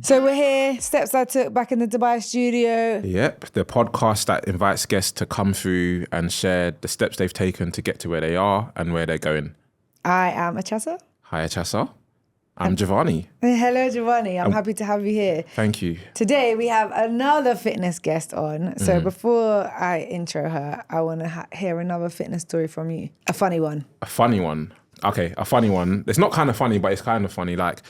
So we're here, steps I took back in the Dubai studio. Yep, the podcast that invites guests to come through and share the steps they've taken to get to where they are and where they're going. I am Achasa. Hi, Achasa. I'm Giovanni. Hello, Giovanni. I'm happy to have you here. Thank you. Today we have another fitness guest on. So before I intro her, I want to hear another fitness story from you. A funny one. A funny one. Okay, a funny one. It's not kind of funny, but it's kind of funny. Like,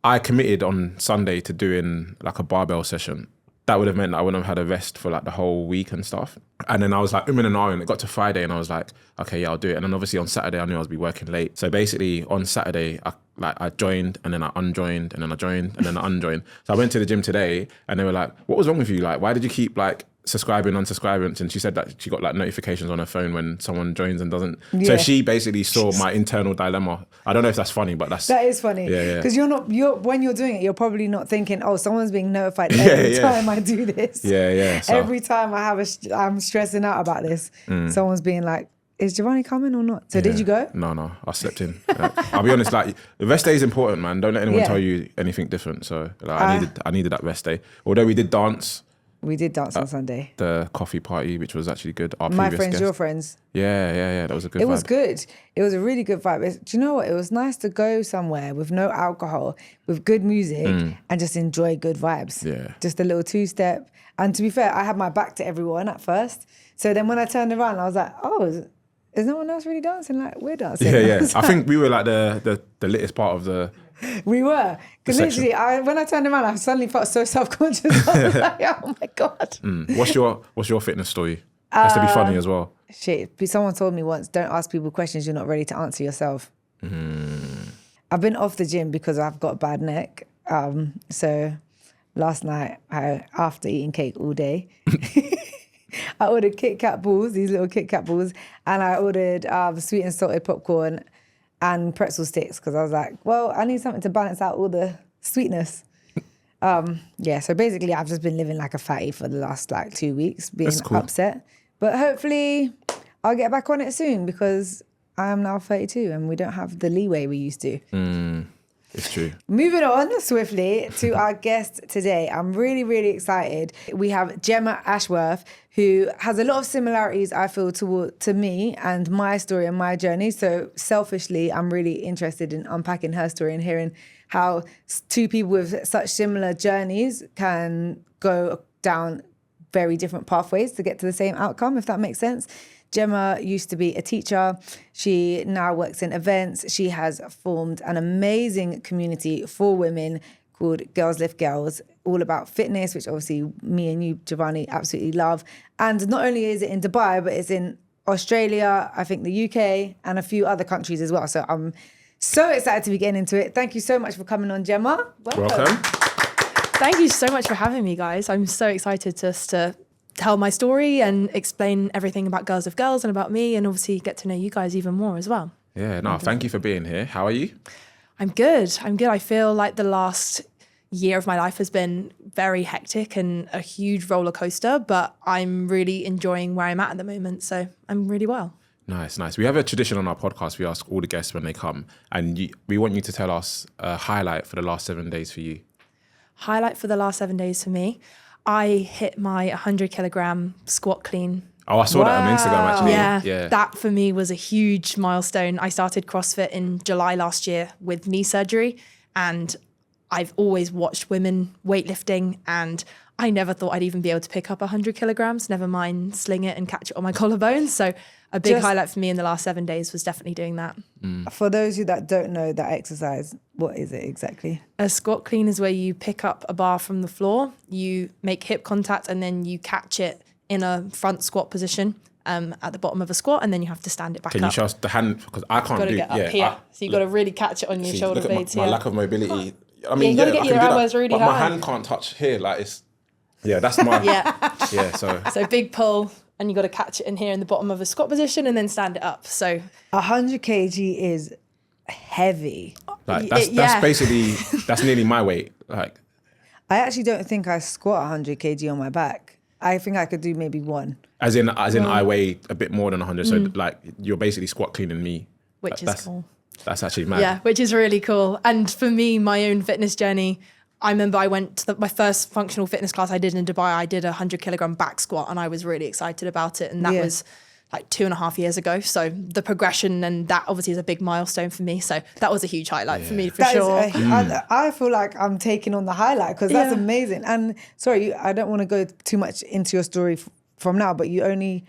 I committed on Sunday to doing like a barbell session. That would have meant that I wouldn't have had a rest for like the whole week and stuff. And then I was like, and it got to Friday and I was like, okay, yeah, I'll do it. And then obviously on Saturday, I knew I was be working late. So basically on Saturday, I joined and then I unjoined and then I joined and then I unjoined. So I went to the gym today and they were like, what was wrong with you? Like, why did you keep like subscribing, unsubscribing? And she said that she got like notifications on her phone when someone joins and doesn't. Yeah. So she basically saw my internal dilemma. I don't know if that's funny, but that is funny. Yeah. Because when you're doing it, you're probably not thinking, oh, someone's being notified every time I do this. Yeah. So, every time I'm stressing out about this, someone's being like, is Giovanni coming or not? So did you go? No, I slept in. I'll be honest, like the rest day is important, man. Don't let anyone tell you anything different. So like, I needed that rest day. Although we did dance. We did dance on Sunday. The coffee party, which was actually good. My friends, guest. Your friends. Yeah. That was a good vibe. It was good. It was a really good vibe. Do you know what? It was nice to go somewhere with no alcohol, with good music, and just enjoy good vibes. Yeah. Just a little two-step. And to be fair, I had my back to everyone at first. So then when I turned around, I was like, oh, is no one else really dancing like we're dancing? Yeah. I think we were like the littest part of the... We were. Because literally, when I turned around, I suddenly felt so self-conscious. I was like, oh my God. What's your fitness story? Has to be funny as well. Shit. Someone told me once, don't ask people questions you're not ready to answer yourself. I've been off the gym because I've got a bad neck. So last night, after eating cake all day, I ordered Kit Kat balls, these little Kit Kat balls, and I ordered sweet and salted popcorn and pretzel sticks because I was like, well, I need something to balance out all the sweetness. So basically I've just been living like a fatty for the last like 2 weeks, being upset. But hopefully I'll get back on it soon because I am now 32 and we don't have the leeway we used to. It's true. Moving on swiftly to our guest today. I'm really, really excited. We have Gemma Ashworth, who has a lot of similarities, I feel, to me and my story and my journey. So selfishly, I'm really interested in unpacking her story and hearing how two people with such similar journeys can go down very different pathways to get to the same outcome, if that makes sense. Gemma used to be a teacher. She now works in events. She has formed an amazing community for women called Girls Lift Girls, all about fitness, which obviously me and you, Giovanni, absolutely love. And not only is it in Dubai, but it's in Australia, I think the UK, and a few other countries as well. So I'm so excited to be getting into it. Thank you so much for coming on, Gemma. Welcome. Thank you so much for having me, guys. I'm so excited just to tell my story and explain everything about Girls of Girls and about me, and obviously get to know you guys even more as well. Yeah, no, thank you for being here. How are you? I'm good. I feel like the last year of my life has been very hectic and a huge roller coaster, but I'm really enjoying where I'm at the moment. So I'm really well. Nice. We have a tradition on our podcast. We ask all the guests when they come, and we want you to tell us a highlight for the last 7 days for you. Highlight for the last 7 days for me. I hit my 100 kilogram squat clean. Oh, I saw that on Instagram actually. Yeah, that for me was a huge milestone. I started CrossFit in July last year with knee surgery, and I've always watched women weightlifting, and I never thought I'd even be able to pick up 100 kilograms, never mind sling it and catch it on my collarbones. So a big highlight for me in the last 7 days was definitely doing that. For those of you that don't know that exercise, what is it exactly? A squat clean is where you pick up a bar from the floor, you make hip contact, and then you catch it in a front squat position at the bottom of a squat, and then you have to stand it back up. Can you show us the hand? Because I can't do it. You've got to get up here. So you've got to really catch it on your shoulder blades here. My lack of mobility. I mean, you got to get your elbows really high. But my hand can't touch here. Like it's... Yeah, that's my... Yeah, so big pull, and you got to catch it in here in the bottom of a squat position and then stand it up. So 100 kg is heavy. Like that's basically, that's nearly my weight. Like, I actually don't think I squat 100 kg on my back. I think I could do maybe one. As in I weigh a bit more than 100. So like you're basically squat cleaning me. Which is cool. That's actually mad. Yeah, which is really cool. And for me, my own fitness journey, I remember I went to my first functional fitness class I did in Dubai. I did a 100-kilogram back squat, and I was really excited about it. And that was like 2.5 years ago. So the progression, and that obviously is a big milestone for me. So that was a huge highlight for me, for sure. I feel like I'm taking on the highlight because that's amazing. And sorry, I don't want to go too much into your story from now, but you only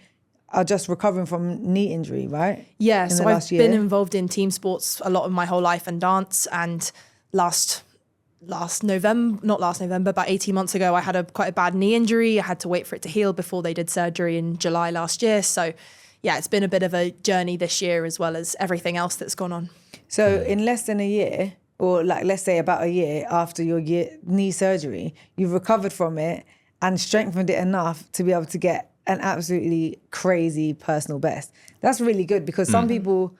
are just recovering from knee injury, right? Yeah, so I've been involved in team sports a lot of my whole life and dance. And about 18 months ago, I had quite a bad knee injury. I had to wait for it to heal before they did surgery in July last year. So yeah, it's been a bit of a journey this year as well as everything else that's gone on. So in less than a year, or like let's say about a year after your knee surgery, you've recovered from it and strengthened it enough to be able to get an absolutely crazy personal best. That's really good because some people...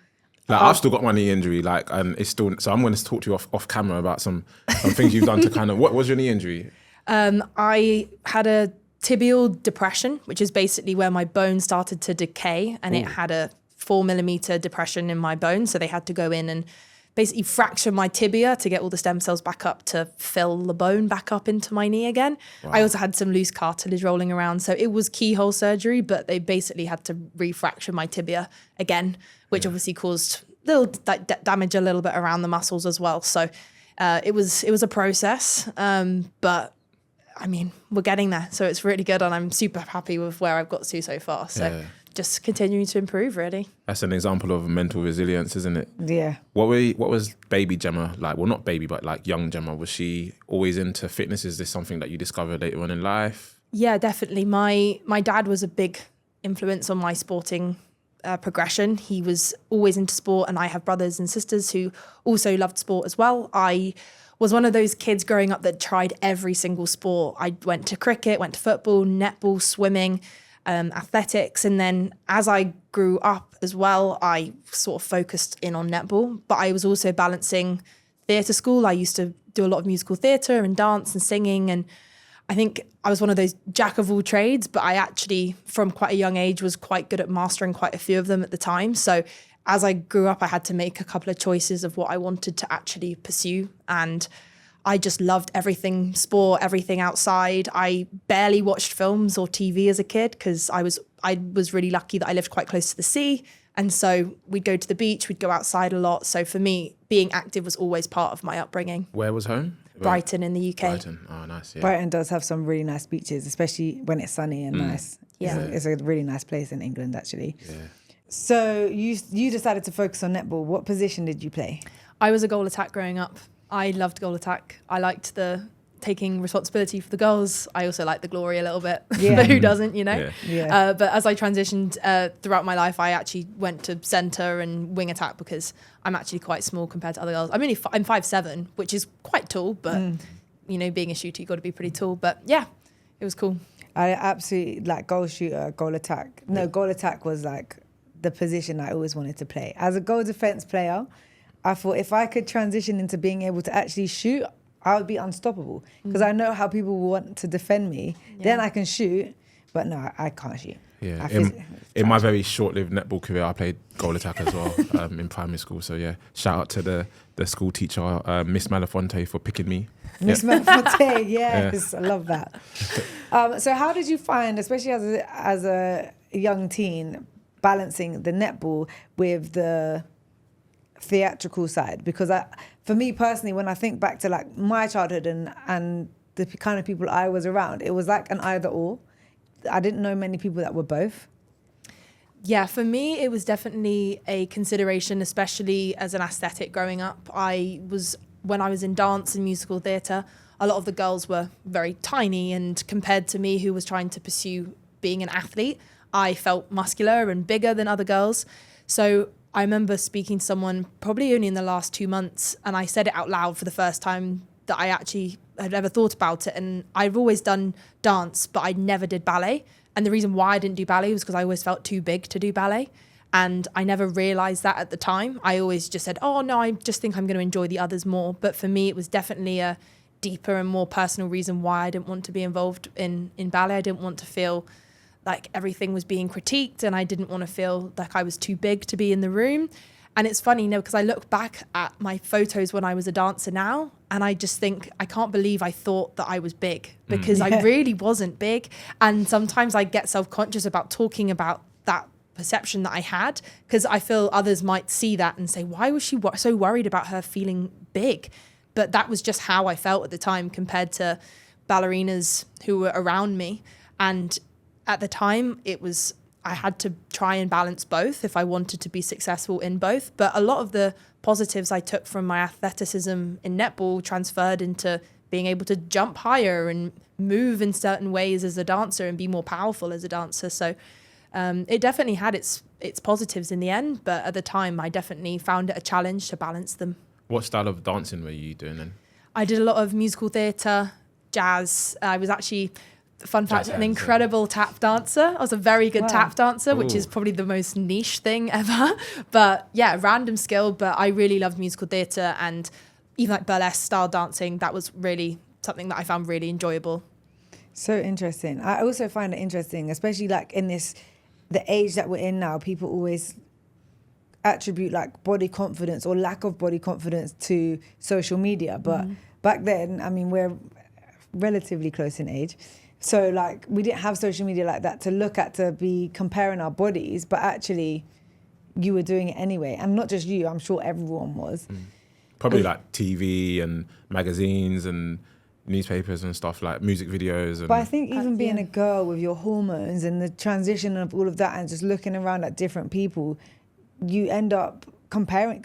Like I've still got my knee injury, and it's still. So I'm going to talk to you off camera about some things you've done to kind of. What was your knee injury? I had a tibial depression, which is basically where my bone started to decay, and it had a 4-millimeter depression in my bone. So they had to go in and basically fracture my tibia to get all the stem cells back up to fill the bone back up into my knee again. Wow. I also had some loose cartilage rolling around. So it was keyhole surgery, but they basically had to refracture my tibia again, which obviously caused little damage a little bit around the muscles as well. So it was a process, but I mean, we're getting there. So it's really good, and I'm super happy with where I've got to so far. So just continuing to improve, really. That's an example of mental resilience, isn't it? Yeah. What was baby Gemma like? Well, not baby, but like young Gemma. Was she always into fitness? Is this something that you discovered later on in life? Yeah, definitely. My dad was a big influence on my sporting progression. He was always into sport, and I have brothers and sisters who also loved sport as well. I was one of those kids growing up that tried every single sport. I went to cricket, went to football, netball, swimming, athletics. And then as I grew up as well, I sort of focused in on netball, but I was also balancing theatre school. I used to do a lot of musical theatre and dance and singing. And I think I was one of those jack of all trades, but I actually, from quite a young age, was quite good at mastering quite a few of them at the time. So as I grew up, I had to make a couple of choices of what I wanted to actually pursue. And I just loved everything sport, everything outside. I barely watched films or TV as a kid because I was really lucky that I lived quite close to the sea. And so we'd go to the beach, we'd go outside a lot. So for me, being active was always part of my upbringing. Where was home? Brighton in the UK. Brighton, oh nice. Yeah. Brighton does have some really nice beaches, especially when it's sunny and nice. Yeah. It's a really nice place in England, actually. Yeah. So you decided to focus on netball. What position did you play? I was a goal attack growing up. I loved goal attack. I liked the taking responsibility for the goals. I also liked the glory a little bit, but who doesn't, you know? Yeah. But as I transitioned throughout my life, I actually went to centre and wing attack because I'm actually quite small compared to other girls. I'm 5'7", which is quite tall, but you know, being a shooter, you've got to be pretty tall. But yeah, it was cool. I absolutely like goal shooter, goal attack. No, goal attack was like the position I always wanted to play. As a goal defence player, I thought if I could transition into being able to actually shoot, I would be unstoppable because I know how people want to defend me. Yeah. Then I can shoot, but no, I can't shoot. Yeah, in my very short-lived netball career, I played goal attack as well in primary school. So yeah, shout out to the school teacher, Miss Malafonte, for picking me. Miss Malafonte, yes, I love that. So how did you find, especially as a young teen, balancing the netball with the theatrical side? Because for me personally, when I think back to like my childhood and the kind of people I was around, it was like an either or. I didn't know many people that were both. Yeah, for me, it was definitely a consideration, especially as an aesthetic growing up. When I was in dance and musical theatre, a lot of the girls were very tiny, and compared to me, who was trying to pursue being an athlete, I felt muscular and bigger than other girls. So I remember speaking to someone probably only in the last 2 months, and I said it out loud for the first time that I actually had ever thought about it. And I've always done dance, but I never did ballet. And the reason why I didn't do ballet was because I always felt too big to do ballet. And I never realized that at the time. I always just said, oh no, I just think I'm going to enjoy the others more. But for me, it was definitely a deeper and more personal reason why I didn't want to be involved in ballet. I didn't want to feel like everything was being critiqued, and I didn't want to feel like I was too big to be in the room. And it's funny, because I look back at my photos when I was a dancer now, and I just think, I can't believe I thought that I was big, because I really wasn't big. And sometimes I get self-conscious about talking about that perception that I had, because I feel others might see that and say, why was she so worried about her feeling big? But that was just how I felt at the time compared to ballerinas who were around me. And at the time, I had to try and balance both if I wanted to be successful in both. But a lot of the positives I took from my athleticism in netball transferred into being able to jump higher and move in certain ways as a dancer and be more powerful as a dancer. So it definitely had its positives in the end. But at the time, I definitely found it a challenge to balance them. What style of dancing were you doing then? I did a lot of musical theatre, jazz. I was actually... Fun fact, an incredible tap dancer. I was a very good tap dancer, which is probably the most niche thing ever. But yeah, random skill. But I really loved musical theatre and even like burlesque style dancing. That was really something that I found really enjoyable. So interesting. I also find it interesting, especially like in the age that we're in now, people always attribute like body confidence or lack of body confidence to social media. But back then, I mean, we're relatively close in age. So like we didn't have social media like that to look at, to be comparing our bodies, but actually you were doing it anyway. And not just you, I'm sure everyone was. Probably like TV and magazines and newspapers and stuff, like music videos. But I think even being a girl with your hormones and the transition of all of that and just looking around at different people, you end up comparing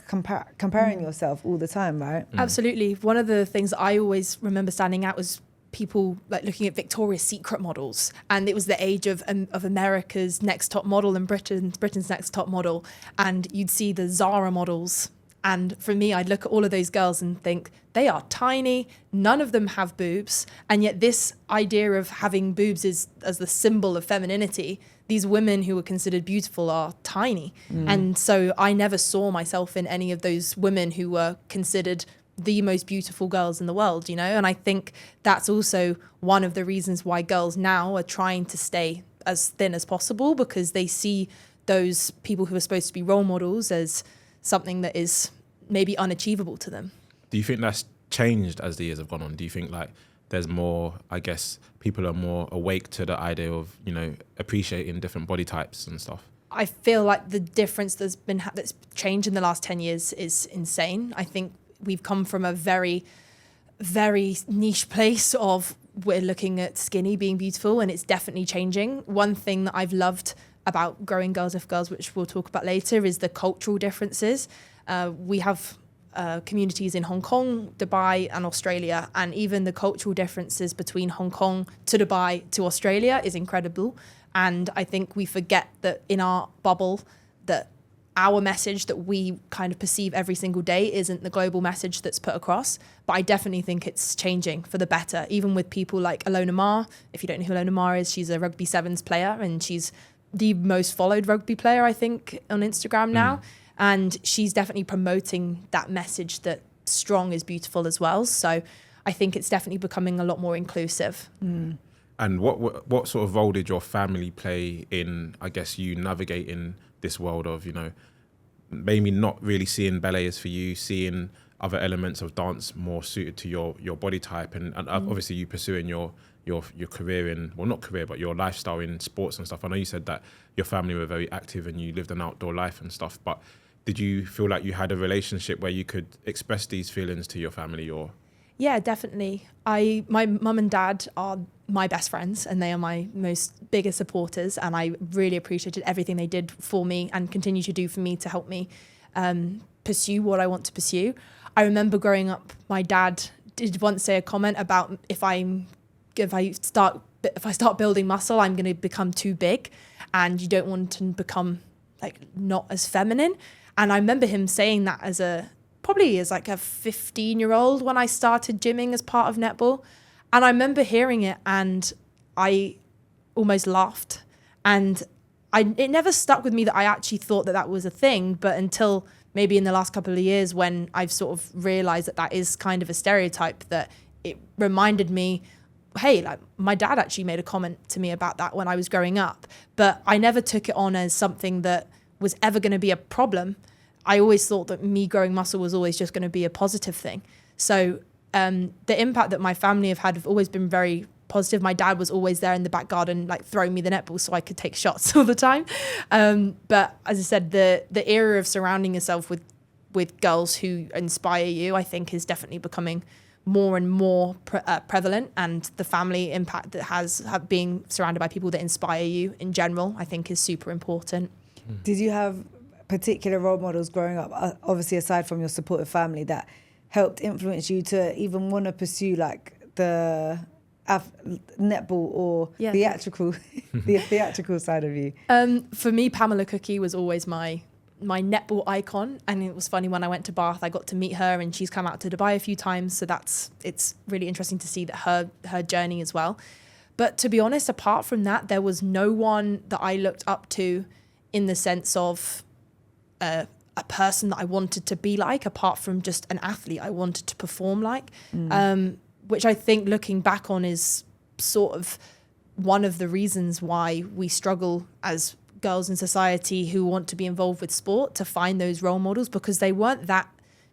yourself all the time, right? Absolutely. One of the things I always remember standing out was people like looking at Victoria's Secret models, and it was the age of America's Next Top Model and Britain's Next Top Model, and you'd see the Zara models, and for me I'd look at all of those girls and think they are tiny, none of them have boobs, and yet this idea of having boobs is as the symbol of femininity. These women who were considered beautiful are tiny, and so I never saw myself in any of those women who were considered the most beautiful girls in the world, and I think that's also one of the reasons why girls now are trying to stay as thin as possible, because they see those people who are supposed to be role models as something that is maybe unachievable to them. Do you think that's changed as the years have gone on? Do you think like there's more, I guess, people are more awake to the idea of, appreciating different body types and stuff? I feel like the difference that's changed in the last 10 years is insane. I think we've come from a very, very niche place of we're looking at skinny being beautiful, and it's definitely changing. One thing that I've loved about growing Girls with Girls, which we'll talk about later, is the cultural differences. We have communities in Hong Kong, Dubai and Australia, and even the cultural differences between Hong Kong to Dubai to Australia is incredible. And I think we forget that in our bubble that our message that we kind of perceive every single day isn't the global message that's put across. But I definitely think it's changing for the better, even with people like Alona Maher. If you don't know who Alona Maher is, she's a rugby sevens player, and she's the most followed rugby player, I think, on Instagram now. And she's definitely promoting that message that strong is beautiful as well. So I think it's definitely becoming a lot more inclusive. And what sort of role did your family play in, I guess, you navigating this world of, maybe not really seeing ballet as for you, seeing other elements of dance more suited to your body type, and obviously you pursuing your career in, well, not career, but your lifestyle in sports and stuff. I know you said that your family were very active and you lived an outdoor life and stuff, but did you feel like you had a relationship where you could express these feelings to your family? Or Yeah, definitely. My mum and dad are my best friends, and they are my most biggest supporters, and I really appreciated everything they did for me and continue to do for me to help me pursue what I want to pursue. I remember growing up, my dad did once say a comment about if I start building muscle, I'm going to become too big, and you don't want to become like not as feminine. And I remember him saying that probably as like a 15-year-old when I started gymming as part of netball. And I remember hearing it and I almost laughed. And it never stuck with me that I actually thought that was a thing, but until maybe in the last couple of years when I've sort of realized that is kind of a stereotype, that it reminded me, hey, like my dad actually made a comment to me about that when I was growing up, but I never took it on as something that was ever going to be a problem. I always thought that me growing muscle was always just going to be a positive thing. So the impact that my family have always been very positive. My dad was always there in the back garden, like throwing me the netball so I could take shots all the time. But as I said, the era of surrounding yourself with girls who inspire you, I think, is definitely becoming more and more prevalent. And the family impact that have being surrounded by people that inspire you in general, I think, is super important. Did you have particular role models growing up, obviously aside from your supportive family, that helped influence you to even want to pursue like the netball or theatrical the theatrical side of you? For me, Pamela Cookie was always my netball icon, and it was funny when I went to Bath, I got to meet her, and she's come out to Dubai a few times, so it's really interesting to see that her journey as well. But to be honest, apart from that, there was no one that I looked up to in the sense of a person that I wanted to be like, apart from just an athlete I wanted to perform like, which I think looking back on is sort of one of the reasons why we struggle as girls in society who want to be involved with sport to find those role models, because they weren't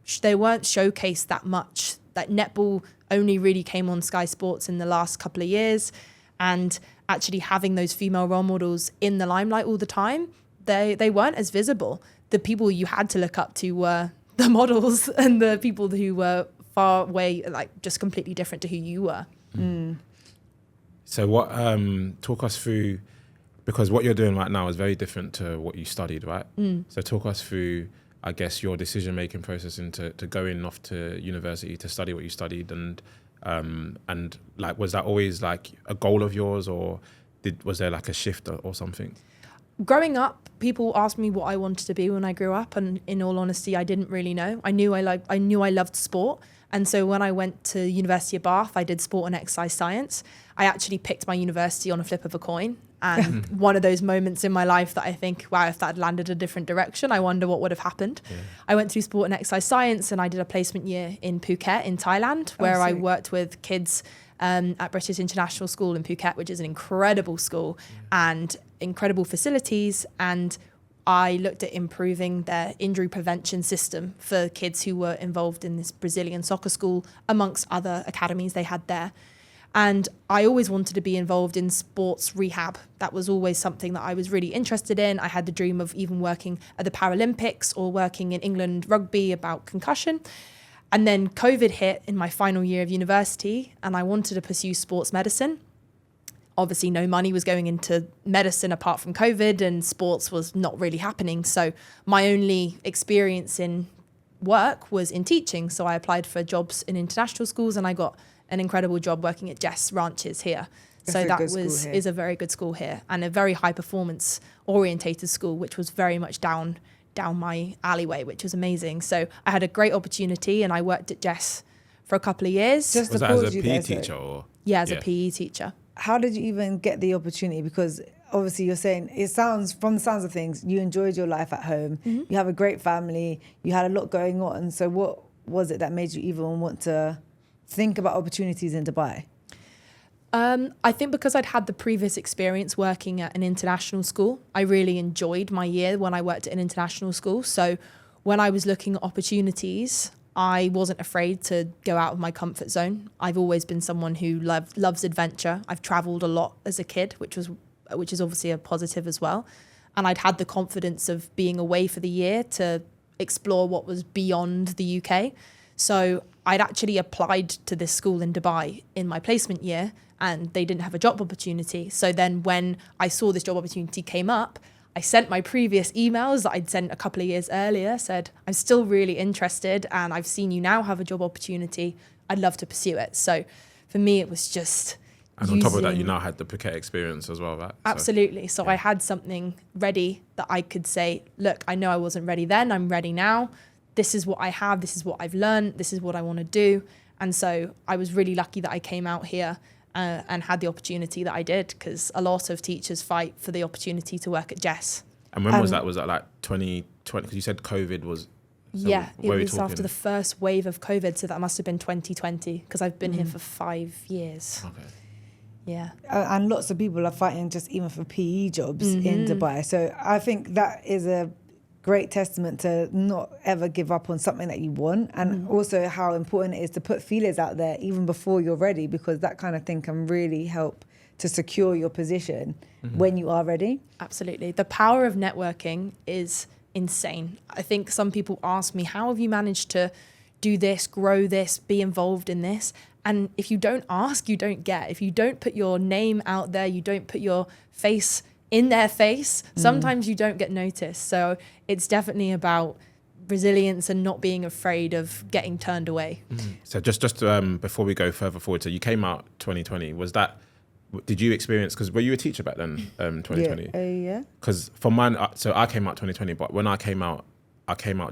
showcased that much. That netball only really came on Sky Sports in the last couple of years, and actually having those female role models in the limelight all the time, they weren't as visible. The people you had to look up to were the models and the people who were far away, like just completely different to who you were. So what, talk us through, because what you're doing right now is very different to what you studied, right? So talk us through, I guess, your decision-making process into going off to university to study what you studied, and like, was that always like a goal of yours, or was there like a shift or something? Growing up, people asked me what I wanted to be when I grew up, and in all honesty, I didn't really know. I knew I loved sport, and so when I went to University of Bath, I did sport and exercise science. I actually picked my university on a flip of a coin, and one of those moments in my life that I think, wow, if that had landed a different direction, I wonder what would have happened. I went through sport and exercise science, and I did a placement year in Phuket in Thailand, where I worked with kids at British International School in Phuket, which is an incredible school and incredible facilities. And I looked at improving their injury prevention system for kids who were involved in this Brazilian soccer school, amongst other academies they had there. And I always wanted to be involved in sports rehab. That was always something that I was really interested in. I had the dream of even working at the Paralympics or working in England rugby about concussion. And then COVID hit in my final year of university, and I wanted to pursue sports medicine. Obviously, no money was going into medicine apart from COVID, and sports was not really happening. So my only experience in work was in teaching. So I applied for jobs in international schools, and I got an incredible job working at Jess Ranches here. So that is a very good school here, and a very high performance orientated school, which was very much down my alleyway, which was amazing. So I had a great opportunity, and I worked at Jess for a couple of years. Was that as a PE teacher? Or? Yeah, as a PE teacher. How did you even get the opportunity? Because obviously you're saying, from the sounds of things, you enjoyed your life at home. You have a great family. You had a lot going on. So what was it that made you even want to think about opportunities in Dubai? I think because I'd had the previous experience working at an international school, I really enjoyed my year when I worked at an international school. So when I was looking at opportunities, I wasn't afraid to go out of my comfort zone. I've always been someone who loves adventure. I've traveled a lot as a kid, which is obviously a positive as well. And I'd had the confidence of being away for the year to explore what was beyond the UK. So I'd actually applied to this school in Dubai in my placement year, and they didn't have a job opportunity. So then when I saw this job opportunity came up, I sent my previous emails that I'd sent a couple of years earlier, said, I'm still really interested, and I've seen you now have a job opportunity. I'd love to pursue it. So for me, it was just... And on top of that, you now had the Phuket experience as well, right? Absolutely. So I had something ready that I could say, look, I know I wasn't ready then, I'm ready now. This is what I have, this is what I've learned, this is what I want to do. And so I was really lucky that I came out here and had the opportunity that I did, because a lot of teachers fight for the opportunity to work at Jess. And when was that? Was that like 2020? Because you said COVID was... So yeah, it was after the first wave of COVID, so that must have been 2020, because I've been here for 5 years. Okay. Yeah. And lots of people are fighting just even for PE jobs in Dubai. So I think that is a great testament to not ever give up on something that you want, and also how important it is to put feelers out there even before you're ready, because that kind of thing can really help to secure your position when you are ready. Absolutely. The power of networking is insane. I think some people ask me, how have you managed to do this, grow this, be involved in this? And if you don't ask, you don't get. If you don't put your name out there, you don't put your face in their face, sometimes you don't get noticed. So it's definitely about resilience and not being afraid of getting turned away. So just before we go further forward, so you came out 2020. Did you experience, because were you a teacher back then, 2020? Yeah. Because for mine, so I came out 2020, but when I came out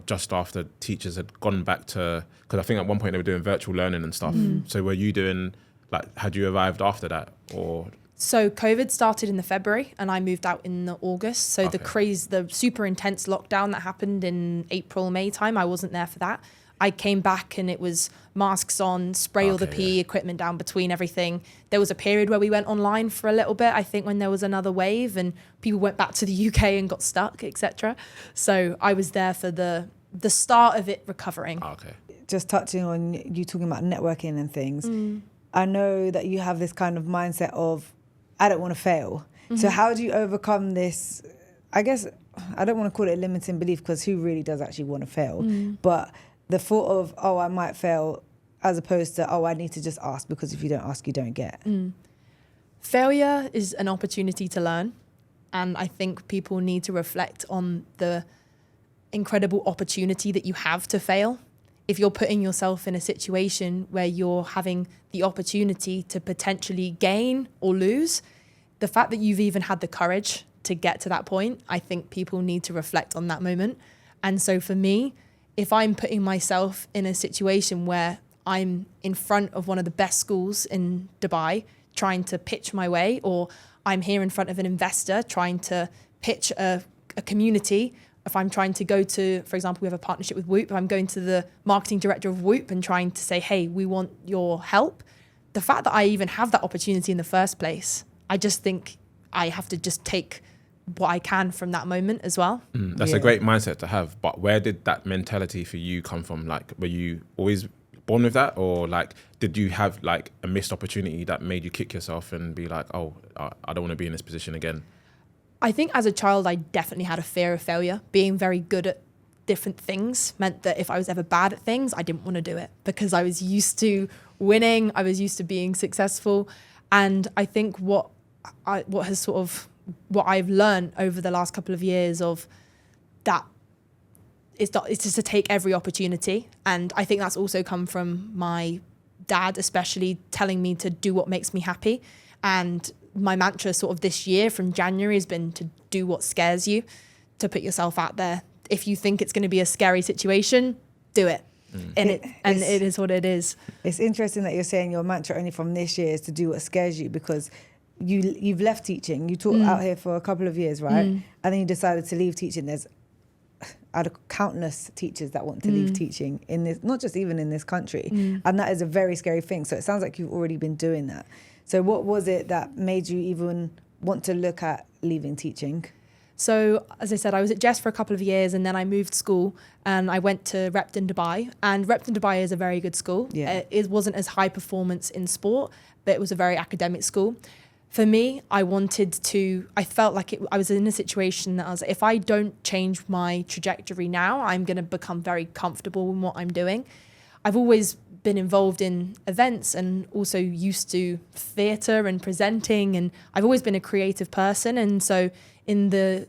just after teachers had gone back to, because I think at one point they were doing virtual learning and stuff. So were you doing, like, had you arrived after that, or? So COVID started in the February and I moved out in the August. So the super intense lockdown that happened in April, May time, I wasn't there for that. I came back and it was masks on, spray all the PE equipment down between everything. There was a period where we went online for a little bit, I think, when there was another wave and people went back to the UK and got stuck, etc. So I was there for the start of it recovering. Okay. Just touching on you talking about networking and things, I know that you have this kind of mindset of, I don't want to fail. So how do you overcome this? I guess I don't want to call it a limiting belief, because who really does actually want to fail? But the thought of, oh, I might fail, as opposed to, oh, I need to just ask, because if you don't ask, you don't get. Failure is an opportunity to learn. And I think people need to reflect on the incredible opportunity that you have to fail. If you're putting yourself in a situation where you're having the opportunity to potentially gain or lose, the fact that you've even had the courage to get to that point, I think people need to reflect on that moment. And so for me, if I'm putting myself in a situation where I'm in front of one of the best schools in Dubai trying to pitch my way, or I'm here in front of an investor trying to pitch a community, if I'm trying to go to, for example, we have a partnership with Whoop, I'm going to the marketing director of Whoop and trying to say, hey, we want your help. The fact that I even have that opportunity in the first place, I just think I have to just take what I can from that moment as well. That's a great mindset to have. But where did that mentality for you come from? Like, were you always born with that, or like, did you have like a missed opportunity that made you kick yourself and be like, oh, I don't want to be in this position again? I think as a child, I definitely had a fear of failure. Being very good at different things meant that if I was ever bad at things, I didn't want to do it, because I was used to winning. I was used to being successful. And I think what I've learned over the last couple of years of that is just to take every opportunity. And I think that's also come from my dad, especially telling me to do what makes me happy. And my mantra sort of this year from January has been to do what scares you, to put yourself out there. If you think it's going to be a scary situation, do it. And it is what it is. It's interesting that you're saying your mantra only from this year is to do what scares you, because you've left teaching. You taught out here for a couple of years, right? And then you decided to leave teaching. There's countless teachers that want to leave teaching in this, not just even in this country. And that is a very scary thing. So it sounds like you've already been doing that. So what was it that made you even want to look at leaving teaching? So, as I said, I was at Jess for a couple of years and then I moved school and I went to Repton Dubai. And Repton Dubai is a very good school. Yeah. It wasn't as high performance in sport, but it was a very academic school. For me, I felt like I was in a situation that I was, if I don't change my trajectory now, I'm going to become very comfortable in what I'm doing. I've always been involved in events and also used to theatre and presenting, and I've always been a creative person. And so in the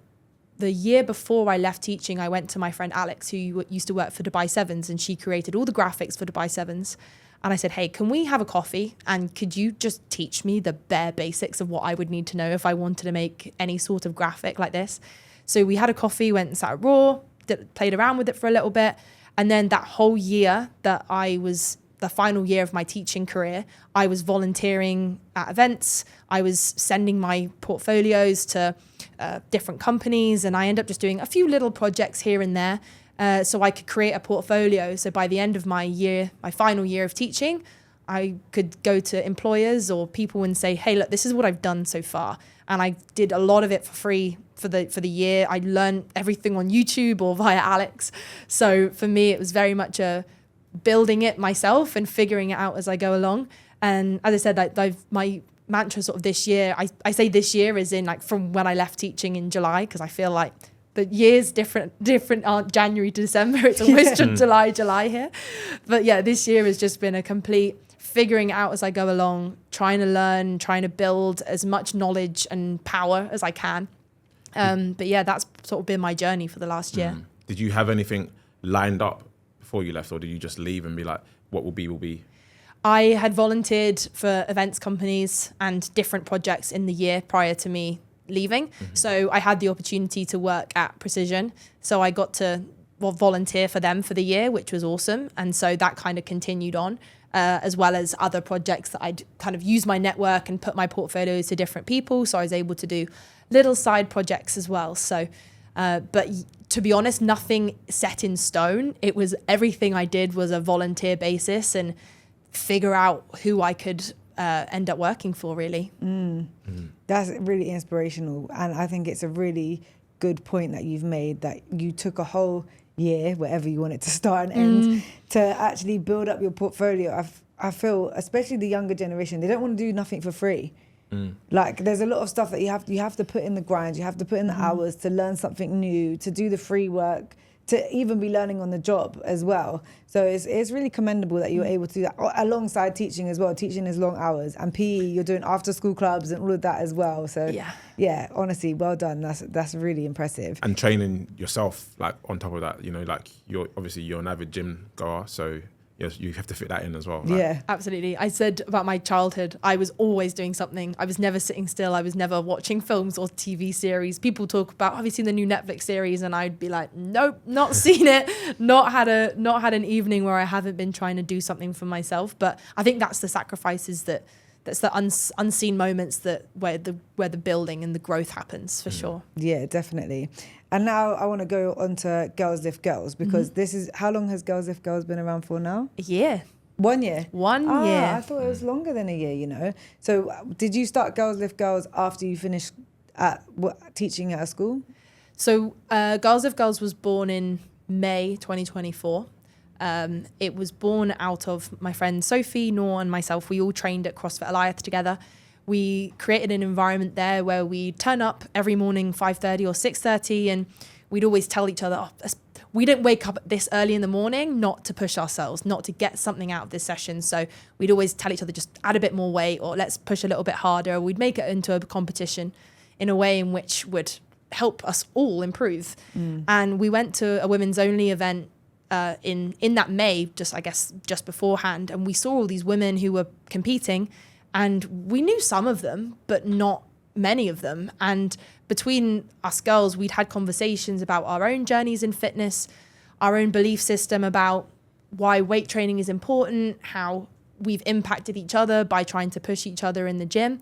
year before I left teaching, I went to my friend Alex, who used to work for Dubai Sevens, and she created all the graphics for Dubai Sevens. And I said, hey, can we have a coffee? And could you just teach me the bare basics of what I would need to know if I wanted to make any sort of graphic like this? So we had a coffee, went and sat at Raw, played around with it for a little bit. And then that whole year that I was the final year of my teaching career, I was volunteering at events. I was sending my portfolios to different companies, and I ended up just doing a few little projects here and there so I could create a portfolio. So by the end of my final year of teaching, I could go to employers or people and say, hey, look, this is what I've done so far. and I did a lot of it for free for the year. I learned everything on YouTube or via Alex. So for me, it was very much a building it myself and figuring it out as I go along. And as I said, my mantra sort of this year, I say this year is in like from when I left teaching in July, because I feel like the year's different aren't January to December. It's almost July here. But yeah, this year has just been a complete figuring it out as I go along, trying to learn, trying to build as much knowledge and power as I can. But yeah, that's sort of been my journey for the last year. Did you have anything lined up before you left, or did you just leave and be like, what will be, will be? I had volunteered for events companies and different projects in the year prior to me leaving. So I had the opportunity to work at Precision. So I got to volunteer for them for the year, which was awesome. And so that kind of continued on, as well as other projects that I'd kind of use my network and put my portfolio to different people. So I was able to do little side projects as well. So, but to be honest, nothing set in stone. It was everything I did was a volunteer basis and figure out who I could end up working for, really. That's really inspirational. And I think it's a really good point that you've made, that you took a whole year, wherever you want it to start and end, to actually build up your portfolio. I feel, especially the younger generation, they don't want to do nothing for free. Like there's a lot of stuff that you have to put in the grind, you have to put in the hours to learn something new, to do the free work, to even be learning on the job as well. So it's really commendable that you're able to do that alongside teaching as well. Teaching is long hours, and PE, you're doing after school clubs and all of that as well. So yeah, honestly, well done. That's really impressive. And training yourself, like on top of that, you know, like you're an avid gym goer, so yes, you have to fit that in as well. Like. Yeah, absolutely. I said about my childhood, I was always doing something. I was never sitting still. I was never watching films or TV series. People talk about, have you seen the new Netflix series? And I'd be like, nope, not seen it. Not had an evening where I haven't been trying to do something for myself. But I think that's the sacrifices that's the unseen moments where the building and the growth happens, for sure. Yeah, definitely. And now I want to go on to Girls Lift Girls, because this is, how long has Girls Lift Girls been around for now? A year. 1 year? 1 year. I thought it was longer than a year, you know. So did you start Girls Lift Girls after you finished teaching at a school? So Girls Lift Girls was born in May 2024. It was born out of my friends Sophie, Noor and myself. We all trained at CrossFit Goliath together. We created an environment there where we turn up every morning 5:30 or 6:30, and we'd always tell each other, we didn't wake up this early in the morning not to push ourselves, not to get something out of this session. So we'd always tell each other, just add a bit more weight, or let's push a little bit harder. We'd make it into a competition in a way in which would help us all improve. And we went to a women's only event in that May, just beforehand, and we saw all these women who were competing, and we knew some of them, but not many of them. And between us girls, we'd had conversations about our own journeys in fitness, our own belief system about why weight training is important, how we've impacted each other by trying to push each other in the gym.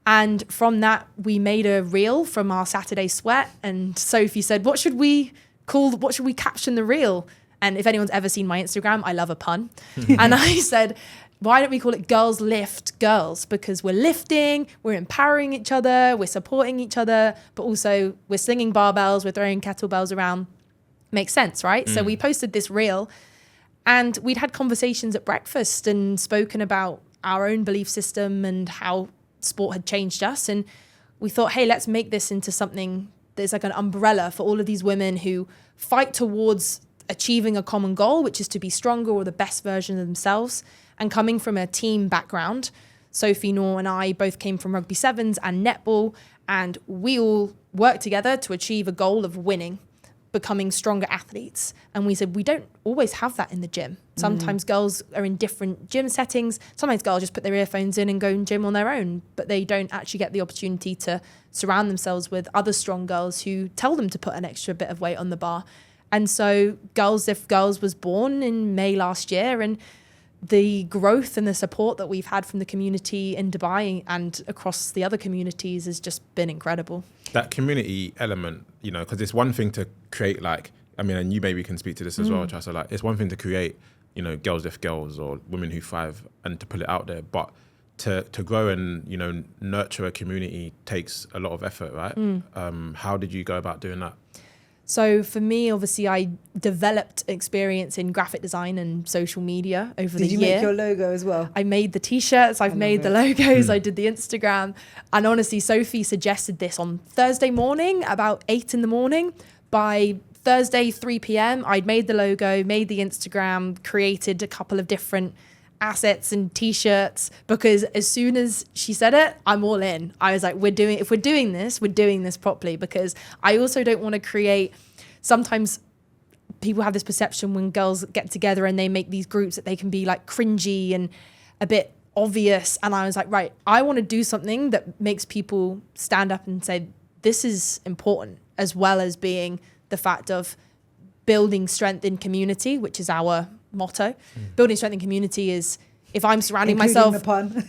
And from that, we made a reel from our Saturday sweat. And Sophie said, what should we caption the reel? And if anyone's ever seen my Instagram, I love a pun. And I said, why don't we call it Girls Lift Girls? Because we're lifting, we're empowering each other, we're supporting each other, but also we're slinging barbells, we're throwing kettlebells around. Makes sense, right? So we posted this reel, and we'd had conversations at breakfast and spoken about our own belief system and how sport had changed us. And we thought, hey, let's make this into something that's like an umbrella for all of these women who fight towards achieving a common goal, which is to be stronger or the best version of themselves. And coming from a team background, Sophie, Noor and I both came from rugby sevens and netball, and we all worked together to achieve a goal of winning, becoming stronger athletes. And we said, we don't always have that in the gym. Sometimes girls are in different gym settings. Sometimes girls just put their earphones in and go and gym on their own, but they don't actually get the opportunity to surround themselves with other strong girls who tell them to put an extra bit of weight on the bar. And so Girls Lift Girls was born in May last year, and the growth and the support that we've had from the community in Dubai and across the other communities has just been incredible. That community element, you know, because it's one thing to create, like, I mean, and you maybe can speak to this as well, Chasa, like, it's one thing to create, you know, Girls Lift Girls or Women Who Thrive and to put it out there, but to grow and, you know, nurture a community takes a lot of effort, right? How did you go about doing that? So for me, obviously, I developed experience in graphic design and social media over the year. Did you make your logo as well? I made the T-shirts, I've made the logos, I did the Instagram. And honestly, Sophie suggested this on Thursday morning, about 8 a.m. By Thursday, 3 p.m, I'd made the logo, made the Instagram, created a couple of different assets and T-shirts, because as soon as she said it, I'm all in. I was like, if we're doing this properly, because I also don't want to create, sometimes people have this perception when girls get together and they make these groups that they can be like cringy and a bit obvious. And I was like, right, I want to do something that makes people stand up and say, this is important, as well as being the fact of building strength in community, which is our motto. Building strength in community is, if I'm surrounding Including myself, the pun.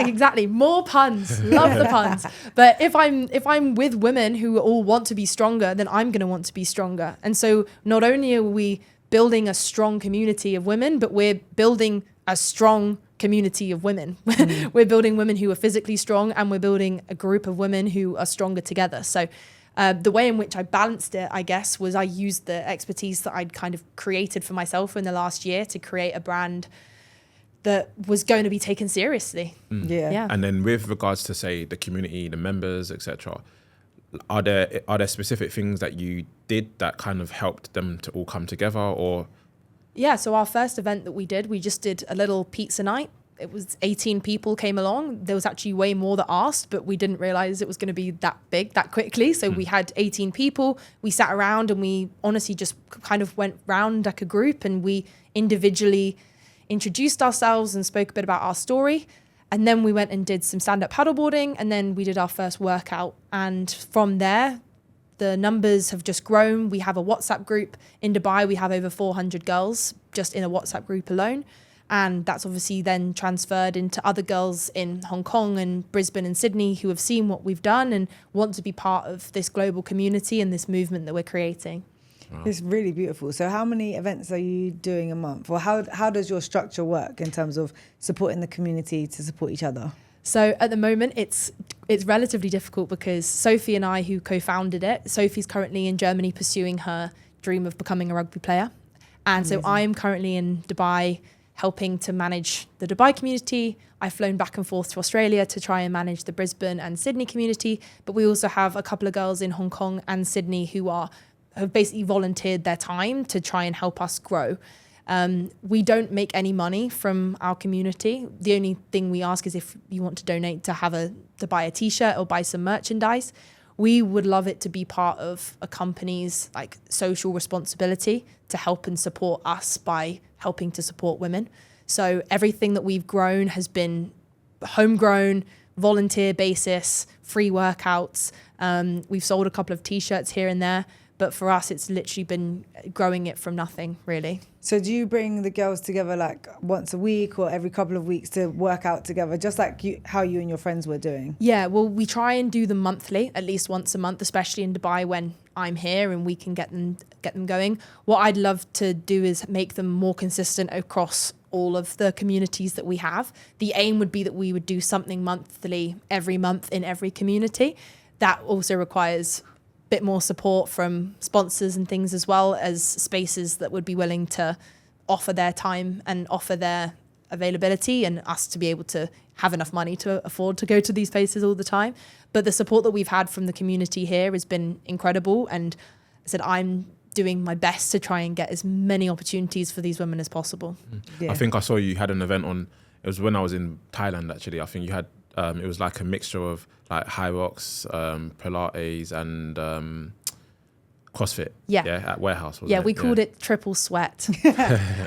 exactly, more puns, love the puns. But if I'm with women who all want to be stronger, then I'm going to want to be stronger. And so not only are we building a strong community of women, but we're building a strong community of women. We're building women who are physically strong, and we're building a group of women who are stronger together. So the way in which I balanced it, I guess, was I used the expertise that I'd kind of created for myself in the last year to create a brand that was going to be taken seriously. Yeah. And then with regards to, say, the community, the members, etc., are there specific things that you did that kind of helped them to all come together? Or so our first event that we just did a little pizza night. It was 18 people came along. There was actually way more that asked, but we didn't realize it was going to be that big that quickly. So we had 18 people. We sat around and we honestly just kind of went round like a group, and we individually introduced ourselves and spoke a bit about our story. And then we went and did some stand-up paddleboarding, and then we did our first workout. And from there, the numbers have just grown. We have a WhatsApp group in Dubai. We have over 400 girls just in a WhatsApp group alone. And that's obviously then transferred into other girls in Hong Kong and Brisbane and Sydney who have seen what we've done and want to be part of this global community and this movement that we're creating. Wow. It's really beautiful. So how many events are you doing a month? Or how does your structure work in terms of supporting the community to support each other? So at the moment, it's relatively difficult because Sophie and I, who co-founded it, Sophie's currently in Germany pursuing her dream of becoming a rugby player. And so I'm currently in Dubai helping to manage the Dubai community. I've flown back and forth to Australia to try and manage the Brisbane and Sydney community. But we also have a couple of girls in Hong Kong and Sydney who have basically volunteered their time to try and help us grow. We don't make any money from our community. The only thing we ask is if you want to donate to buy a t-shirt or buy some merchandise. We would love it to be part of a company's like social responsibility to help and support us by helping to support women. So everything that we've grown has been homegrown, volunteer basis, free workouts. We've sold a couple of t-shirts here and there, but for us, it's literally been growing it from nothing, really. So do you bring the girls together like once a week or every couple of weeks to work out together, just like how you and your friends were doing? Yeah, well, we try and do them monthly, at least once a month, especially in Dubai when I'm here and we can get them going. What I'd love to do is make them more consistent across all of the communities that we have. The aim would be that we would do something monthly, every month in every community. That also requires bit more support from sponsors and things, as well as spaces that would be willing to offer their time and offer their availability, and us to be able to have enough money to afford to go to these places all the time. But the support that we've had from the community here has been incredible, and I said I'm doing my best to try and get as many opportunities for these women as possible. Yeah. I think I saw you had an event it was when I was in Thailand actually. I think you had it was like a mixture of like high rocks, Pilates and CrossFit. Yeah, at Warehouse. We called it triple sweat.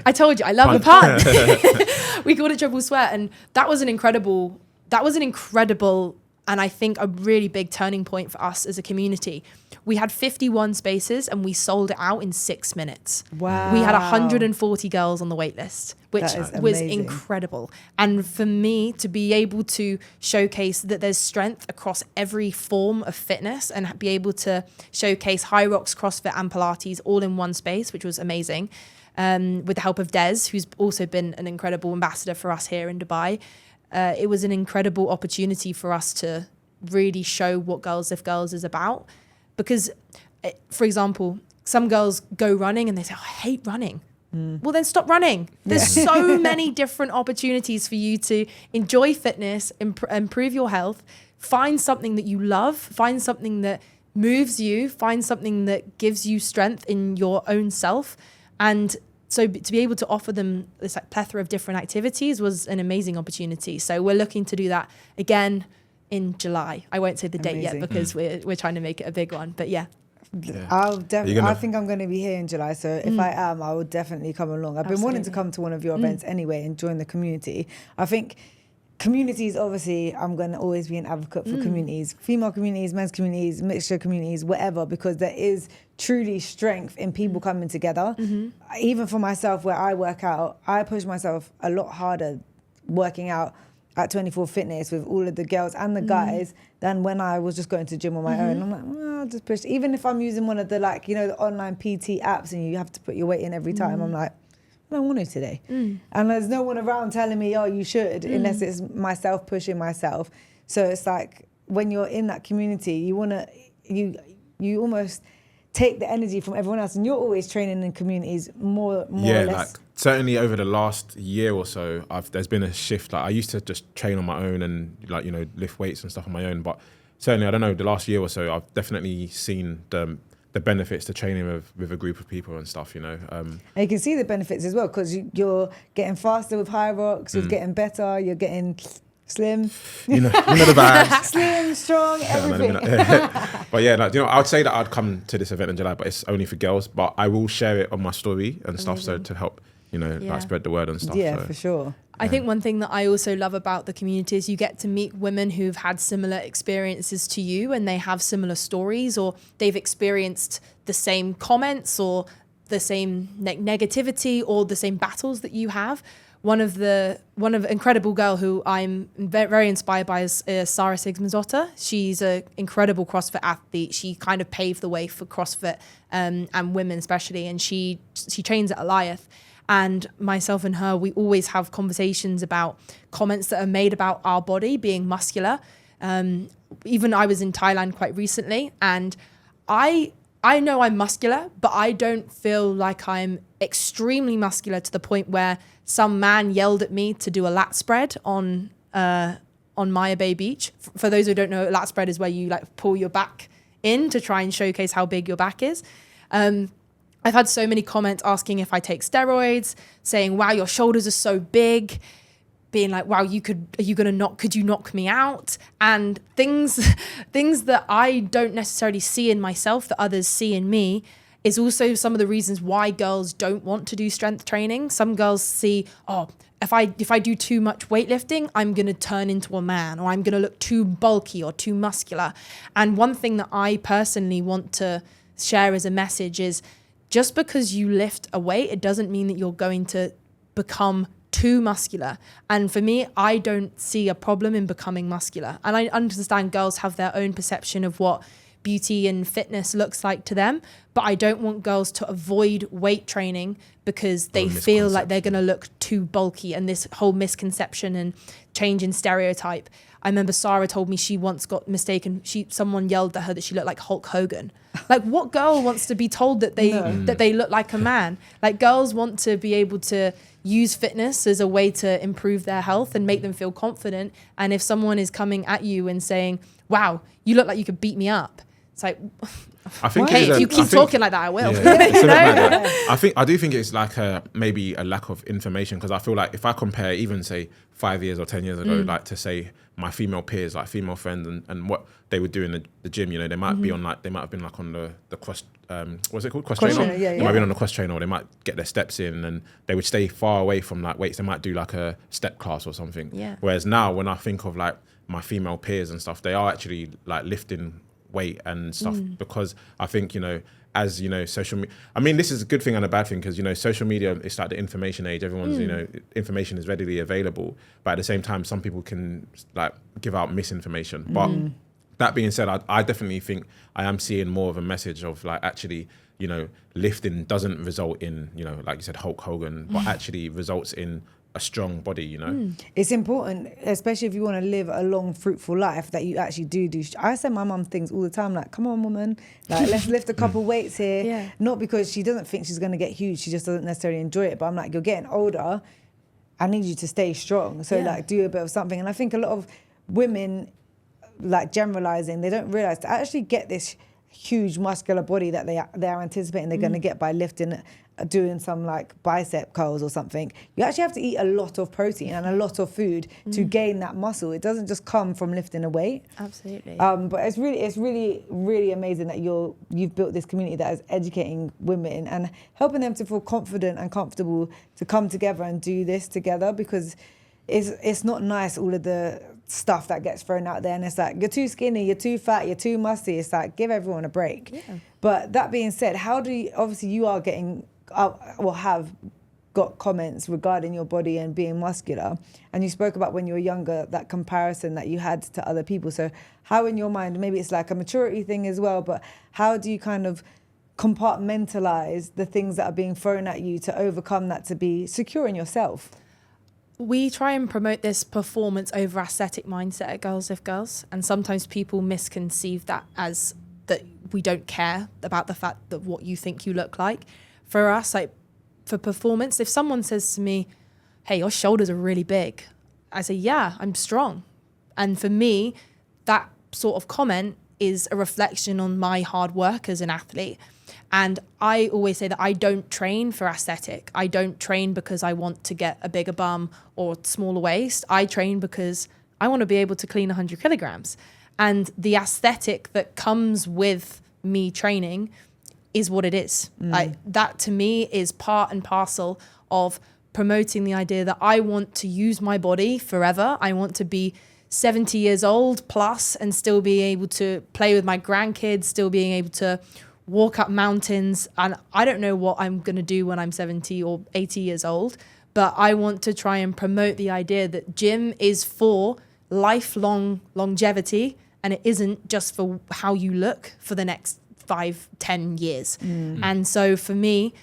I told you, I love the pun. We called it triple sweat, and that was an incredible, and I think a really big turning point for us as a community. We had 51 spaces and we sold it out in 6 minutes. Wow. We had 140 girls on the wait list, which was amazing. incredible. And for me to be able to showcase that there's strength across every form of fitness and be able to showcase high rocks, CrossFit and Pilates all in one space, which was amazing. With the help of Des, who's also been an incredible ambassador for us here in Dubai. it was an incredible opportunity for us to really show what Girls Lift Girls is about. Because, for example, some girls go running and they say, oh, I hate running. Well, then stop running. There's so many different opportunities for you to enjoy fitness, improve your health, find something that you love, find something that moves you, find something that gives you strength in your own self. And so to be able to offer them this like plethora of different activities was an amazing opportunity. So we're looking to do that again in July. I won't say the date yet because we're trying to make it a big one. But yeah. I think I'm going to be here in July, so if I am, I will definitely come along. I've been wanting to come to one of your events anyway and join the community. I think communities, obviously, I'm going to always be an advocate for communities, female communities, men's communities, mixture communities, whatever, because there is truly strength in people coming together. Even for myself, where I work out, I push myself a lot harder working out at 24 Fitness with all of the girls and the guys than when I was just going to the gym on my own. I'm like, I'll just push. Even if I'm using one of the, like, you know, the online PT apps and you have to put your weight in every time, I'm like, I don't want to today. And there's no one around telling me, oh, you should, unless it's myself pushing myself. So it's like when you're in that community, you want to, you almost take the energy from everyone else, and you're always training in communities more or less. Like certainly over the last year or so, there's been a shift. Like I used to just train on my own and like, you know, lift weights and stuff on my own, but certainly, I don't know, the last year or so, I've definitely seen the benefits to training with a group of people and stuff, you know. And you can see the benefits as well, because you're getting faster with high rocks, you're getting better, you're getting slim. You know the vibes. Slim, strong, everything. But yeah, like, you know, I would say that I'd come to this event in July, but it's only for girls. But I will share it on my story and stuff, so to help, you know, like spread the word and stuff. Yeah, so. for sure. I think one thing that I also love about the community is you get to meet women who've had similar experiences to you, and they have similar stories, or they've experienced the same comments or the same negativity or the same battles that you have. One of incredible girl who I'm very inspired by is Sarah Sigmundsdottir. She's an incredible CrossFit athlete. She kind of paved the way for CrossFit and women especially, and she trains at Goliath. And myself and her, we always have conversations about comments that are made about our body being muscular. Even I was in Thailand quite recently, and I know I'm muscular, but I don't feel like I'm extremely muscular to the point where some man yelled at me to do a lat spread on Maya Bay Beach. For those who don't know, lat spread is where you like pull your back in to try and showcase how big your back is. I've had so many comments asking if I take steroids, saying, wow, your shoulders are so big, being like, wow, could you knock me out? And things that I don't necessarily see in myself that others see in me is also some of the reasons why girls don't want to do strength training. Some girls see, oh, if I do too much weightlifting, I'm going to turn into a man, or I'm going to look too bulky or too muscular. And one thing that I personally want to share as a message is, just because you lift a weight, it doesn't mean that you're going to become too muscular. And for me, I don't see a problem in becoming muscular. And I understand girls have their own perception of what beauty and fitness looks like to them, but I don't want girls to avoid weight training because they feel like they're going to look too bulky, and this whole misconception and change in stereotype. I remember Sarah told me she once got mistaken. Someone yelled at her that she looked like Hulk Hogan. Like, what girl wants to be told that they look like a man? Like, girls want to be able to use fitness as a way to improve their health and make them feel confident. And if someone is coming at you and saying, wow, you look like you could beat me up, it's like, I think okay, if you keep talking like that, I will. I do think it's like maybe a lack of information, because I feel like if I compare even say 5 years or 10 years ago, like to say my female peers, like female friends, and what they would do in the gym, you know, they might be on they might have been like on the cross, what's it called? Cross trainer? They might be on the cross trainer, or they might get their steps in, and they would stay far away from like weights. They might do like a step class or something. Yeah. Whereas now when I think of like my female peers and stuff, they are actually like lifting weight and stuff, because I think, you know, as you know, social media, I mean, this is a good thing and a bad thing, because, you know, social media, it's like the information age. Everyone's, you know, information is readily available, but at the same time, some people can like give out misinformation. But that being said, I definitely think I am seeing more of a message of like, actually, you know, lifting doesn't result in, you know, like you said, Hulk Hogan, but actually results in a strong body, you know. It's important, especially if you want to live a long, fruitful life, that you actually do. I send my mum things all the time, like, come on, woman, like, let's lift a couple weights here. Yeah. Not because she doesn't think she's going to get huge, she just doesn't necessarily enjoy it. But I'm like, you're getting older, I need you to stay strong. So, like, do a bit of something. And I think a lot of women, like, generalizing, they don't realize to actually get this huge muscular body that they're anticipating they're going to get by lifting, doing some like bicep curls or something. You actually have to eat a lot of protein and a lot of food to gain that muscle. It doesn't just come from lifting a weight. Absolutely. But it's really amazing that you've built this community that is educating women and helping them to feel confident and comfortable to come together and do this together, because it's not nice, all of the stuff that gets thrown out there, and it's like, you're too skinny, you're too fat, you're too musty. It's like, give everyone a break. Yeah. But that being said, how do you, obviously you are getting or have got comments regarding your body and being muscular, and you spoke about when you were younger, that comparison that you had to other people. So how in your mind, maybe it's like a maturity thing as well, but how do you kind of compartmentalize the things that are being thrown at you to overcome that, to be secure in yourself? We try and promote this performance over aesthetic mindset at Girls Lift Girls, and sometimes people misconceive that as that we don't care about the fact that what you think you look like. For us, like, for performance, if someone says to me, hey, your shoulders are really big, I say, yeah, I'm strong. And for me, that sort of comment is a reflection on my hard work as an athlete. And I always say that I don't train for aesthetic. I don't train because I want to get a bigger bum or smaller waist. I train because I want to be able to clean 100 kilograms. And the aesthetic that comes with me training is what it is. Like, that to me is part and parcel of promoting the idea that I want to use my body forever. I want to be 70 years old plus and still be able to play with my grandkids, still being able to walk up mountains. And I don't know what I'm going to do when I'm 70 or 80 years old, but I want to try and promote the idea that gym is for lifelong longevity, and it isn't just for how you look for the next 5-10 years. And so for me,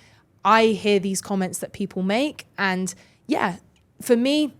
I hear these comments that people make, and yeah, for me,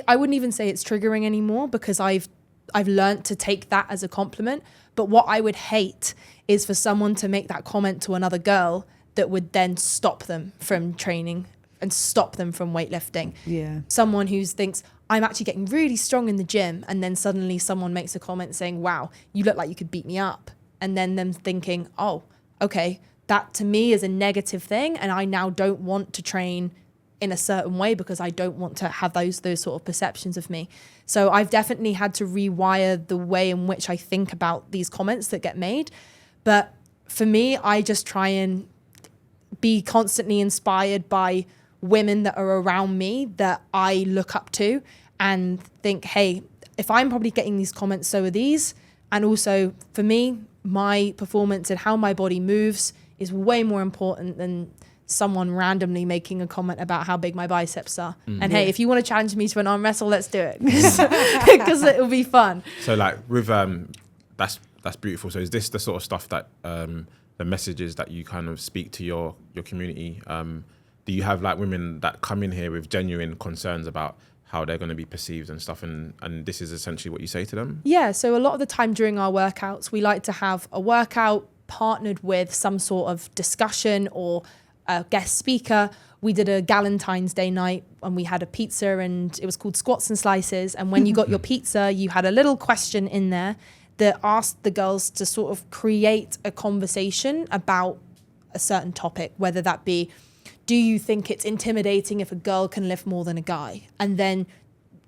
I wouldn't even say it's triggering anymore, because I've learned to take that as a compliment. But what I would hate is for someone to make that comment to another girl that would then stop them from training and stop them from weightlifting. Yeah. Someone who thinks, I'm actually getting really strong in the gym, and then suddenly someone makes a comment saying, wow, you look like you could beat me up. And then them thinking, oh, okay, that to me is a negative thing, and I now don't want to train in a certain way because I don't want to have those sort of perceptions of me. So I've definitely had to rewire the way in which I think about these comments that get made. But for me, I just try and be constantly inspired by women that are around me that I look up to, and think, hey, if I'm probably getting these comments, so are these. And also for me, my performance and how my body moves is way more important than someone randomly making a comment about how big my biceps are. And hey, if you want to challenge me to an arm wrestle, let's do it, because it'll be fun. So like with that's beautiful. So is this the sort of stuff that the messages that you kind of speak to your community? Do you have like women that come in here with genuine concerns about how they're going to be perceived and stuff, and this is essentially what you say to them? Yeah, so a lot of the time during our workouts, we like to have a workout partnered with some sort of discussion or a guest speaker. We did a Galentine's Day night and we had a pizza, and it was called Squats and Slices. And when you got your pizza, you had a little question in there that asked the girls to sort of create a conversation about a certain topic, whether that be, do you think it's intimidating if a girl can lift more than a guy? And then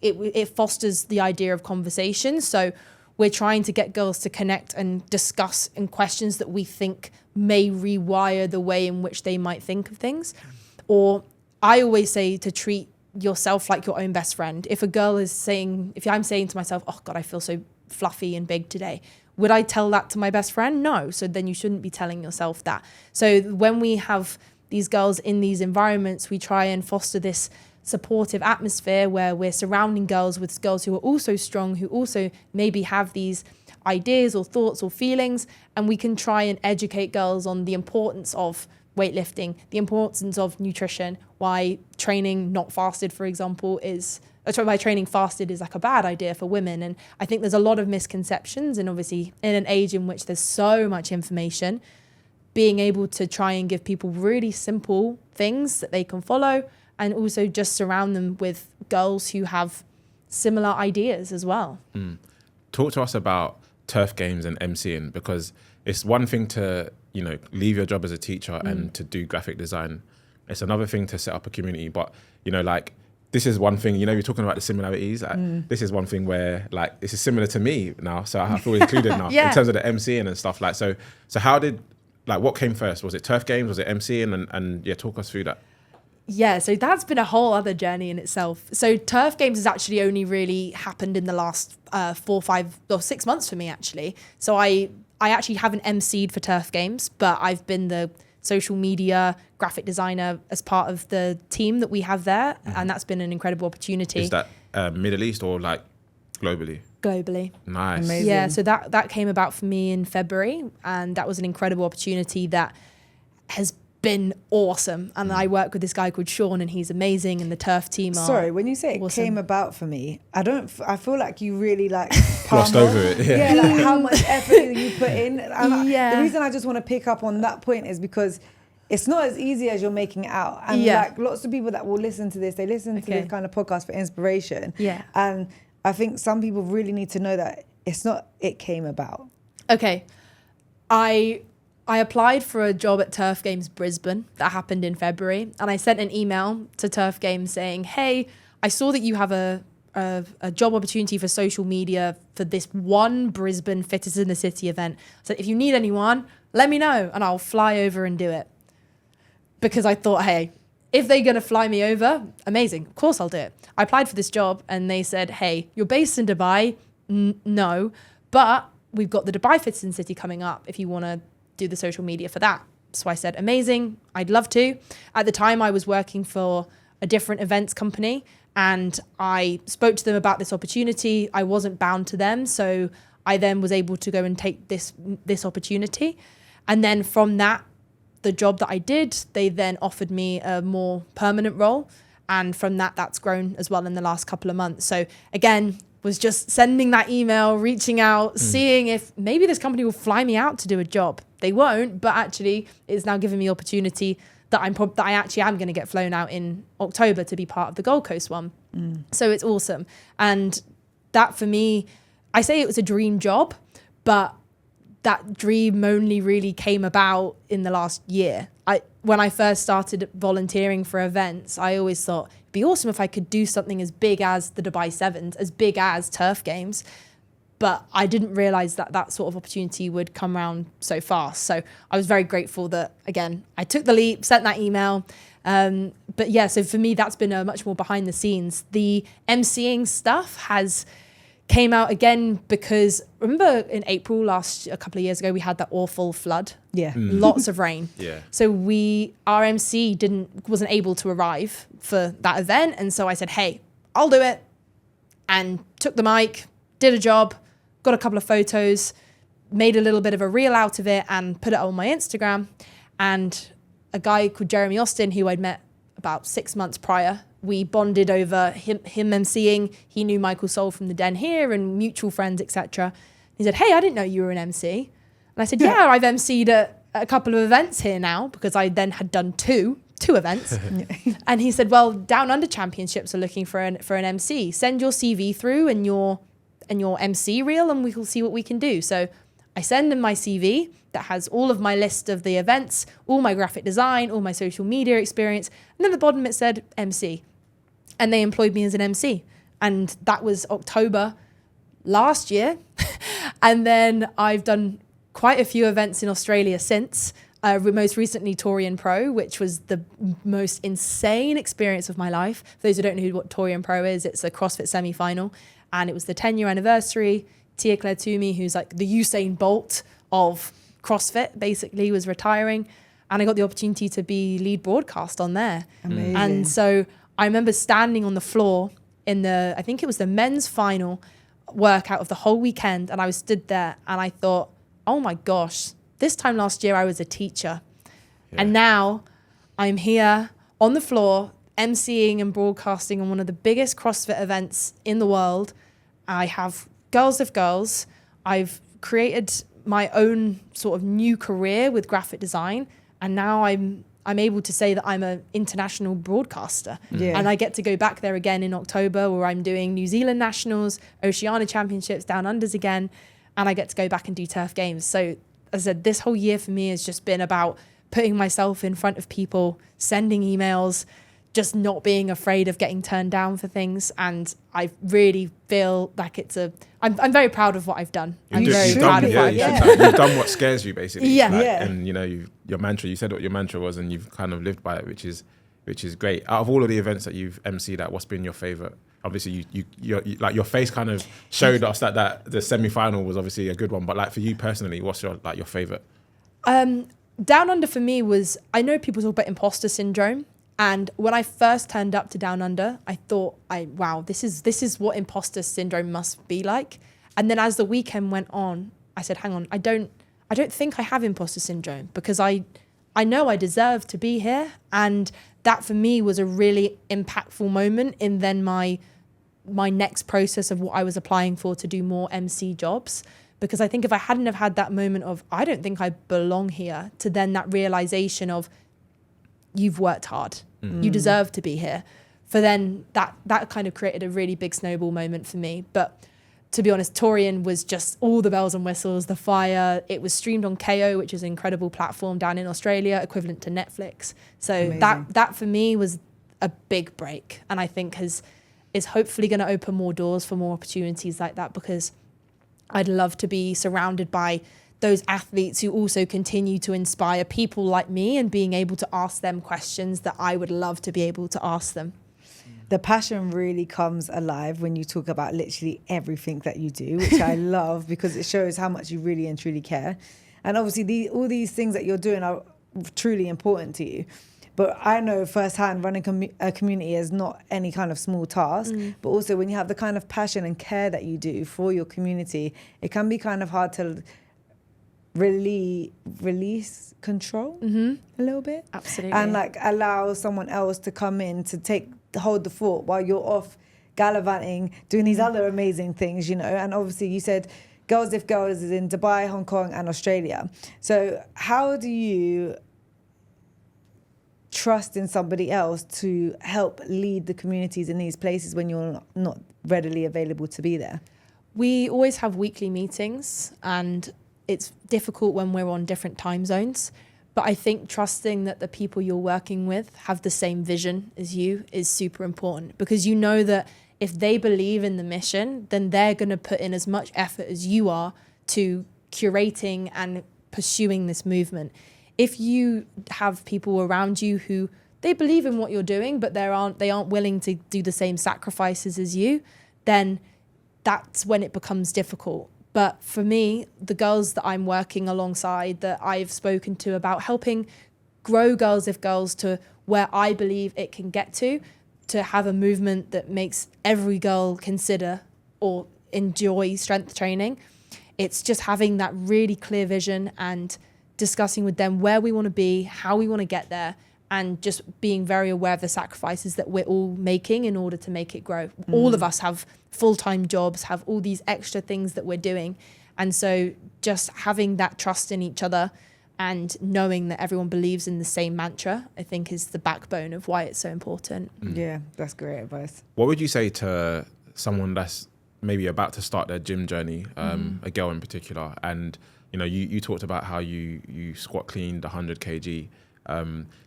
it fosters the idea of conversation. So we're trying to get girls to connect and discuss in questions that we think may rewire the way in which they might think of things. Or I always say to treat yourself like your own best friend. If a girl is saying, if I'm saying to myself, oh God, I feel so fluffy and big today, would I tell that to my best friend? No. So then you shouldn't be telling yourself that. So when we have these girls in these environments, we try and foster this supportive atmosphere where we're surrounding girls with girls who are also strong, who also maybe have these ideas or thoughts or feelings, and we can try and educate girls on the importance of weightlifting, the importance of nutrition, why training not fasted, for example, why training fasted is like a bad idea for women. And I think there's a lot of misconceptions, and obviously in an age in which there's so much information, being able to try and give people really simple things that they can follow, and also just surround them with girls who have similar ideas as well. Talk to us about turf games and MCing, because it's one thing to, you know, leave your job as a teacher and to do graphic design. It's another thing to set up a community. But, you know, like, this is one thing, you know, you're talking about the similarities. Like, this is one thing where, like, this is similar to me now. So I feel included now in terms of the MCing and stuff. Like, so how did, like, what came first? Was it turf games? Was it MCing? And yeah, talk us through that. Yeah, so that's been a whole other journey in itself. So turf games has actually only really happened in the last 4, 5, or 6 months for me, actually. So I actually haven't MC'd for turf games, but I've been the social media graphic designer as part of the team that we have there. And that's been an incredible opportunity. Is that Middle East or like globally? Globally. Nice. Amazing. Yeah, so that came about for me in February, and that was an incredible opportunity that has been awesome. And I work with this guy called Sean, and he's amazing, and the turf team are Sorry, when you say it awesome. came about for me, I feel like you really like Glossed over it. Yeah, like how much effort you put in. And Yeah. the reason I just want to pick up on that point is because it's not as easy as you're making it out. And Yeah. like lots of people that will listen to this, they listen to this kind of podcast for inspiration. Yeah. And I think some people really need to know that it's not, it came about. Okay. I applied for a job at Turf Games Brisbane. That happened in February. And I sent an email to Turf Games saying, hey, I saw that you have a job opportunity for social media for this one Brisbane Fittest in the City event. So if you need anyone, let me know and I'll fly over and do it. Because I thought, hey, if they're going to fly me over, amazing. Of course I'll do it. I applied for this job and they said, hey, you're based in Dubai. No, but we've got the Dubai Fittest in the City coming up if you want to do the social media for that. So I said, amazing, I'd love to. At the time I was working for a different events company and I spoke to them about this opportunity. I wasn't bound to them. So I then was able to go and take this opportunity. And then from that, the job that I did, they then offered me a more permanent role. And from that, that's grown as well in the last couple of months. So again, was just sending that email, reaching out, seeing if maybe this company will fly me out to do a job. They won't, but actually it's now giving me opportunity that I actually am going to get flown out in October to be part of the Gold Coast one. So it's awesome. And that for me, I say it was a dream job, but that dream only really came about in the last year. When I first started volunteering for events, I always thought it'd be awesome if I could do something as big as the Dubai Sevens, as big as Turf Games. But I didn't realize that sort of opportunity would come around so fast. So I was very grateful that, again, I took the leap, sent that email. But yeah, so for me, that's been a much more behind the scenes. The MCing stuff came out again because remember in April a couple of years ago, we had that awful flood. Yeah. Lots of rain. Yeah. So our MC wasn't able to arrive for that event. And so I said, hey, I'll do it. And took the mic, did a job, got a couple of photos, made a little bit of a reel out of it and put it on my Instagram. And a guy called Jeremy Austin, who I'd met about 6 months prior, we bonded over him MCing. He knew Michael Soul from the Den here and mutual friends, etc. He said, hey, I didn't know you were an MC. And I said, yeah, I've MC'd at a couple of events here now because I then had done two events. And he said, well, Down Under Championships are looking for an MC. Send your CV through and your MC reel and we will see what we can do. So I send him my CV that has all of my list of the events, all my graphic design, all my social media experience. And then at the bottom it said MC. And they employed me as an MC. And that was October last year. And then I've done quite a few events in Australia since. Most recently Torian Pro, which was the most insane experience of my life. For those who don't know what Torian Pro is, it's a CrossFit semi-final. And it was the 10-year anniversary. Tia Claire Toomey, who's like the Usain Bolt of CrossFit, basically was retiring. And I got the opportunity to be lead broadcast on there. Amazing. And so I remember standing on the floor in I think it was the men's final workout of the whole weekend. And I was stood there and I thought, oh my gosh, this time last year I was a teacher. And now I'm here on the floor, emceeing and broadcasting on one of the biggest CrossFit events in the world. I have Girls with Girls. I've created my own sort of new career with graphic design. And now I'm able to say that I'm an international broadcaster. Yeah. And I get to go back there again in October, where I'm doing New Zealand Nationals, Oceania Championships, Down Unders again. And I get to go back and do turf games. So as I said, this whole year for me has just been about putting myself in front of people, sending emails, just not being afraid of getting turned down for things. And I really feel like I'm very proud of what I've done. I'm very proud of what I've done. You've done what scares you, basically. Yeah. And your mantra, you said what your mantra was, and you've kind of lived by it, which is great. Out of all of the events that you've emceed at, what's been your favorite? Obviously, your face kind of showed us that the semi-final was obviously a good one. But like for you personally, what's your favorite? Down Under for me was, I know people talk about imposter syndrome. And when I first turned up to Down Under, I thought, wow, this is what imposter syndrome must be like. And then as the weekend went on, I said, hang on, I don't think I have imposter syndrome, because I know I deserve to be here. And that for me was a really impactful moment in then my next process of what I was applying for to do more MC jobs. Because I think if I hadn't have had that moment of, I don't think I belong here, to then that realization of, you've worked hard, you deserve to be here. For then that kind of created a really big snowball moment for me. But to be honest, Torian was just all the bells and whistles, the fire. It was streamed on KO, which is an incredible platform down in Australia, equivalent to Netflix. So amazing. that for me was a big break, and I think is hopefully going to open more doors for more opportunities like that, because I'd love to be surrounded by those athletes who also continue to inspire people like me, and being able to ask them questions that I would love to be able to ask them. The passion really comes alive when you talk about literally everything that you do, which I love, because it shows how much you really and truly care. And obviously all these things that you're doing are truly important to you. But I know firsthand, running a community is not any kind of small task, but also when you have the kind of passion and care that you do for your community, it can be kind of hard to release control a little bit. Absolutely. And like allow someone else to come in to hold the fort while you're off gallivanting, doing these other amazing things, And obviously you said Girls If Girls is in Dubai, Hong Kong and Australia. So how do you trust in somebody else to help lead the communities in these places when you're not readily available to be there? We always have weekly meetings, and it's difficult when we're on different time zones. But I think trusting that the people you're working with have the same vision as you is super important, because you know that if they believe in the mission, then they're going to put in as much effort as you are to curating and pursuing this movement. If you have people around you who they believe in what you're doing, but they aren't willing to do the same sacrifices as you, then that's when it becomes difficult. But for me, the girls that I'm working alongside, that I've spoken to about helping grow Girls If Girls to where I believe it can get to have a movement that makes every girl consider or enjoy strength training. It's just having that really clear vision and discussing with them where we want to be, how we want to get there, and just being very aware of the sacrifices that we're all making in order to make it grow. All of us have full-time jobs, have all these extra things that we're doing. And so just having that trust in each other and knowing that everyone believes in the same mantra, I think is the backbone of why it's so important. Yeah, that's great advice. What would you say to someone that's maybe about to start their gym journey, a girl in particular, and you talked about how you squat cleaned 100 kg.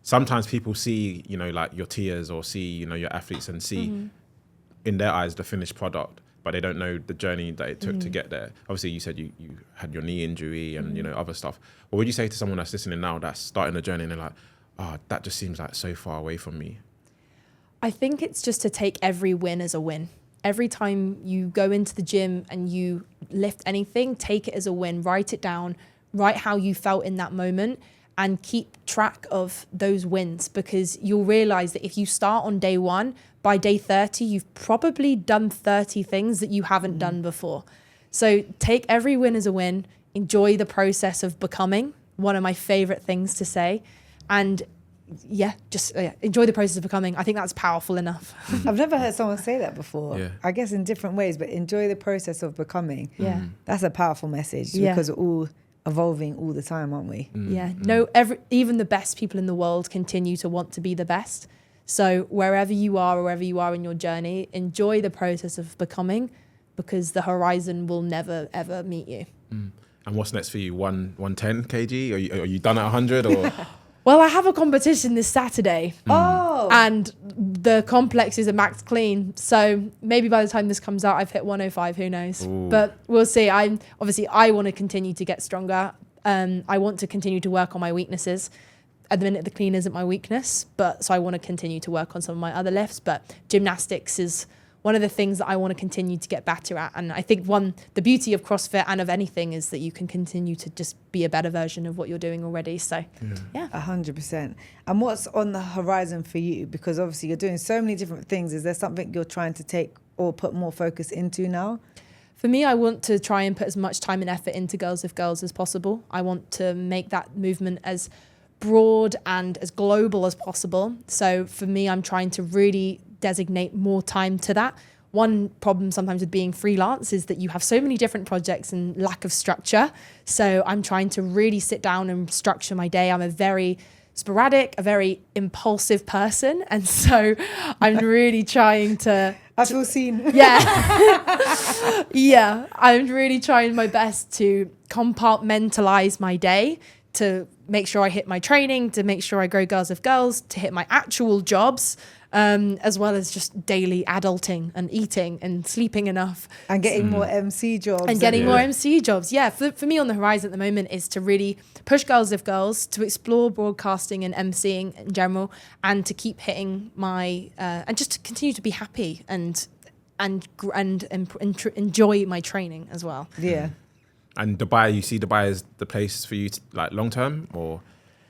Sometimes people see, like your tiers or see, your athletes and see in their eyes the finished product, but they don't know the journey that it took to get there. Obviously, you said you had your knee injury and, other stuff. What would you say to someone that's listening now that's starting the journey and they're like, oh, that just seems like so far away from me? I think it's just to take every win as a win. Every time you go into the gym and you lift anything, take it as a win, write it down, write how you felt in that moment, and keep track of those wins, because you'll realize that if you start on day 1, by day 30, you've probably done 30 things that you haven't done before. So take every win as a win, enjoy the process of becoming, one of my favorite things to say, And just enjoy the process of becoming. I think that's powerful enough. I've never heard someone say that before. Yeah. I guess in different ways, but enjoy the process of becoming. Yeah. That's a powerful message Yeah. because we're all evolving all the time, aren't we? Even the best people in the world continue to want to be the best. So wherever you are in your journey, enjoy the process of becoming, because the horizon will never ever meet you. And what's next for you? 110 kg? Are you done at 100 or? Well, I have a competition this Saturday. Oh, And the complex is a max clean. So maybe by the time this comes out, I've hit 105, who knows? Ooh. But we'll see. I want to continue to get stronger. I want to continue to work on my weaknesses. At the minute, the clean isn't my weakness, so I want to continue to work on some of my other lifts. But gymnastics is one of the things that I want to continue to get better at. And I think the beauty of CrossFit and of anything is that you can continue to just be a better version of what you're doing already. So, yeah. 100%. And what's on the horizon for you? Because obviously you're doing so many different things. Is there something you're trying to take or put more focus into now? For me, I want to try and put as much time and effort into Girls with Girls as possible. I want to make that movement as broad and as global as possible. So for me, I'm trying to really designate more time to that. One problem sometimes with being freelance is that you have so many different projects and lack of structure. So I'm trying to really sit down and structure my day. I'm a very sporadic, a very impulsive person. And so I'm really trying to... I feel seen. Yeah. Yeah. I'm really trying my best to compartmentalize my day, to make sure I hit my training, to make sure I grow Girls with Girls, to hit my actual jobs, as well as just daily adulting and eating and sleeping enough. And getting more MC jobs. And getting more MC jobs. Yeah, for me on the horizon at the moment is to really push Girls with Girls, to explore broadcasting and MCing in general, and to keep hitting my, and just to continue to be happy and enjoy my training as well. Yeah. And Dubai, you see Dubai as the place for you, like long term, or?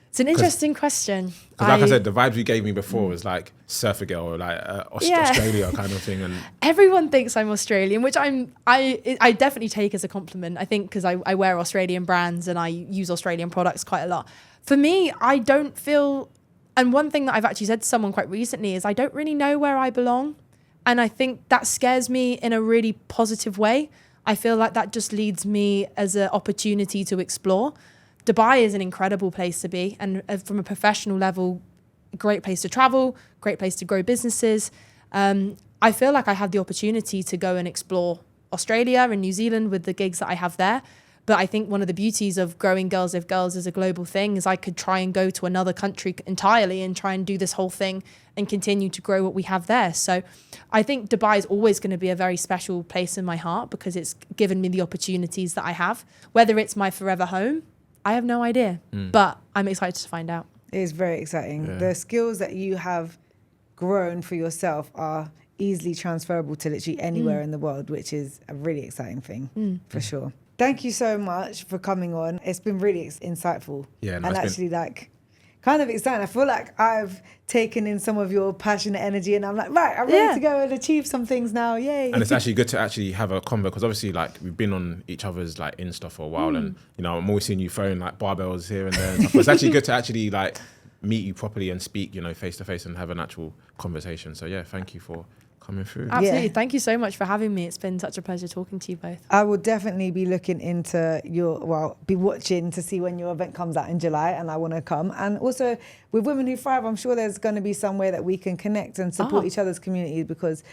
It's an interesting question. Because like I said, the vibes you gave me before was like surfer girl, or like Australia kind of thing. And everyone thinks I'm Australian, which I definitely take as a compliment. I think because I wear Australian brands and I use Australian products quite a lot. For me, I don't feel, and one thing that I've actually said to someone quite recently is I don't really know where I belong. And I think that scares me in a really positive way. I feel like that just leads me as an opportunity to explore. Dubai is an incredible place to be. And from a professional level, a great place to travel, great place to grow businesses. I feel like I have the opportunity to go and explore Australia and New Zealand with the gigs that I have there. But I think one of the beauties of growing Girls with Girls as a global thing is I could try and go to another country entirely and try and do this whole thing and continue to grow what we have there. So I think Dubai is always going to be a very special place in my heart because it's given me the opportunities that I have. Whether it's my forever home, I have no idea, but I'm excited to find out. It is very exciting. Yeah. The skills that you have grown for yourself are easily transferable to literally anywhere in the world, which is a really exciting thing for sure. Thank you so much for coming on. It's been really insightful. Yeah, no, and it's actually like kind of exciting. I feel like I've taken in some of your passionate energy and I'm like, right, I'm ready to go and achieve some things now. Yay. And it's actually good to actually have a convo because obviously like we've been on each other's like Insta for a while and you know I'm always seeing you throwing like barbells here and there and stuff. But it's actually good to actually like meet you properly and speak, you know, face to face and have an actual conversation. So yeah, thank you for coming through. Absolutely. Yeah. Thank you so much for having me. It's been such a pleasure talking to you both. I will definitely be looking into be watching to see when your event comes out in July and I want to come. And also with Women Who Thrive, I'm sure there's going to be some way that we can connect and support each other's communities because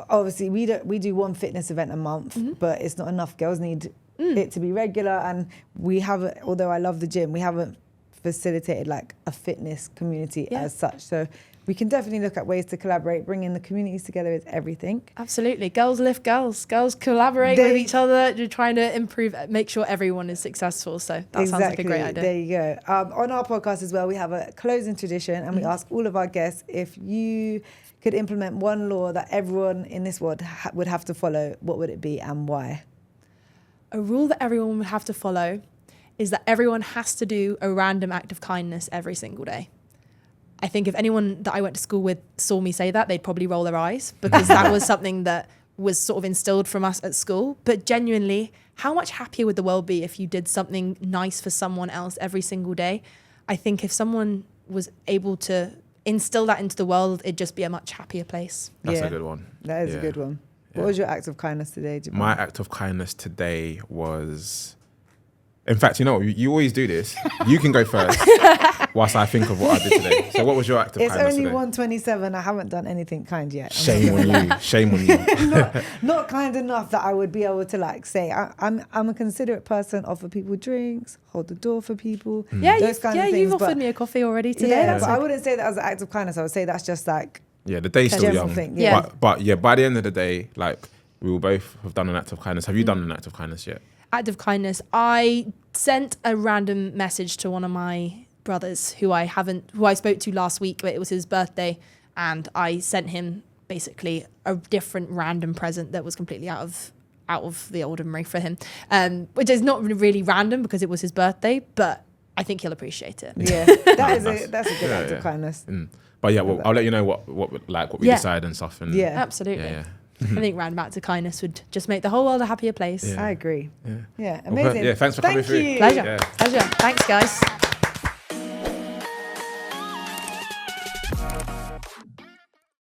obviously we do one fitness event a month, but it's not enough. Girls need it to be regular and we haven't, although I love the gym, we haven't facilitated like a fitness community as such. So we can definitely look at ways to collaborate. Bringing the communities together is everything. Absolutely. Girls lift girls. Girls collaborate with each other. You're trying to improve, make sure everyone is successful. So that sounds like a great idea. There you go. On our podcast as well, we have a closing tradition and we ask all of our guests if you could implement one law that everyone in this world would have to follow, what would it be and why? A rule that everyone would have to follow is that everyone has to do a random act of kindness every single day. I think if anyone that I went to school with saw me say that, they'd probably roll their eyes because that was something that was sort of instilled from us at school. But genuinely, how much happier would the world be if you did something nice for someone else every single day? I think if someone was able to instill that into the world, it'd just be a much happier place. That's a good one. That is a good one. What was your act of kindness today, Gemma? My act of kindness today was, in fact, you know, you always do this. You can go first whilst I think of what I did today. So what was your act of kindness It's only today? 1:27. I haven't done anything kind yet. Shame on you. Shame on you. Not kind enough that I would be able to like say I'm a considerate person. Offer people drinks, hold the door for people. Yeah, those kind of things. you've offered me a coffee already today. Yeah, That's but I okay. wouldn't say that as an act of kindness. I would say that's just like Yeah, the day's still general young. thing. Yeah. But yeah, by the end of the day, like, we will both have done an act of kindness. Have you done an act of kindness yet? Act of kindness. I sent a random message to one of my brothers who I spoke to last week, but it was his birthday, and I sent him basically a different random present that was completely out of the ordinary for him, which is not really random because it was his birthday, but I think he'll appreciate it. Yeah, that's a good act of kindness. But yeah, well, I'll let you know what we decide and stuff. And Yeah. Absolutely. Yeah. I think random acts of kindness would just make the whole world a happier place. Yeah. I agree. Yeah. Yeah, Well, amazing. yeah, thanks for coming through. you. Pleasure. Yeah. Pleasure. Thanks, guys.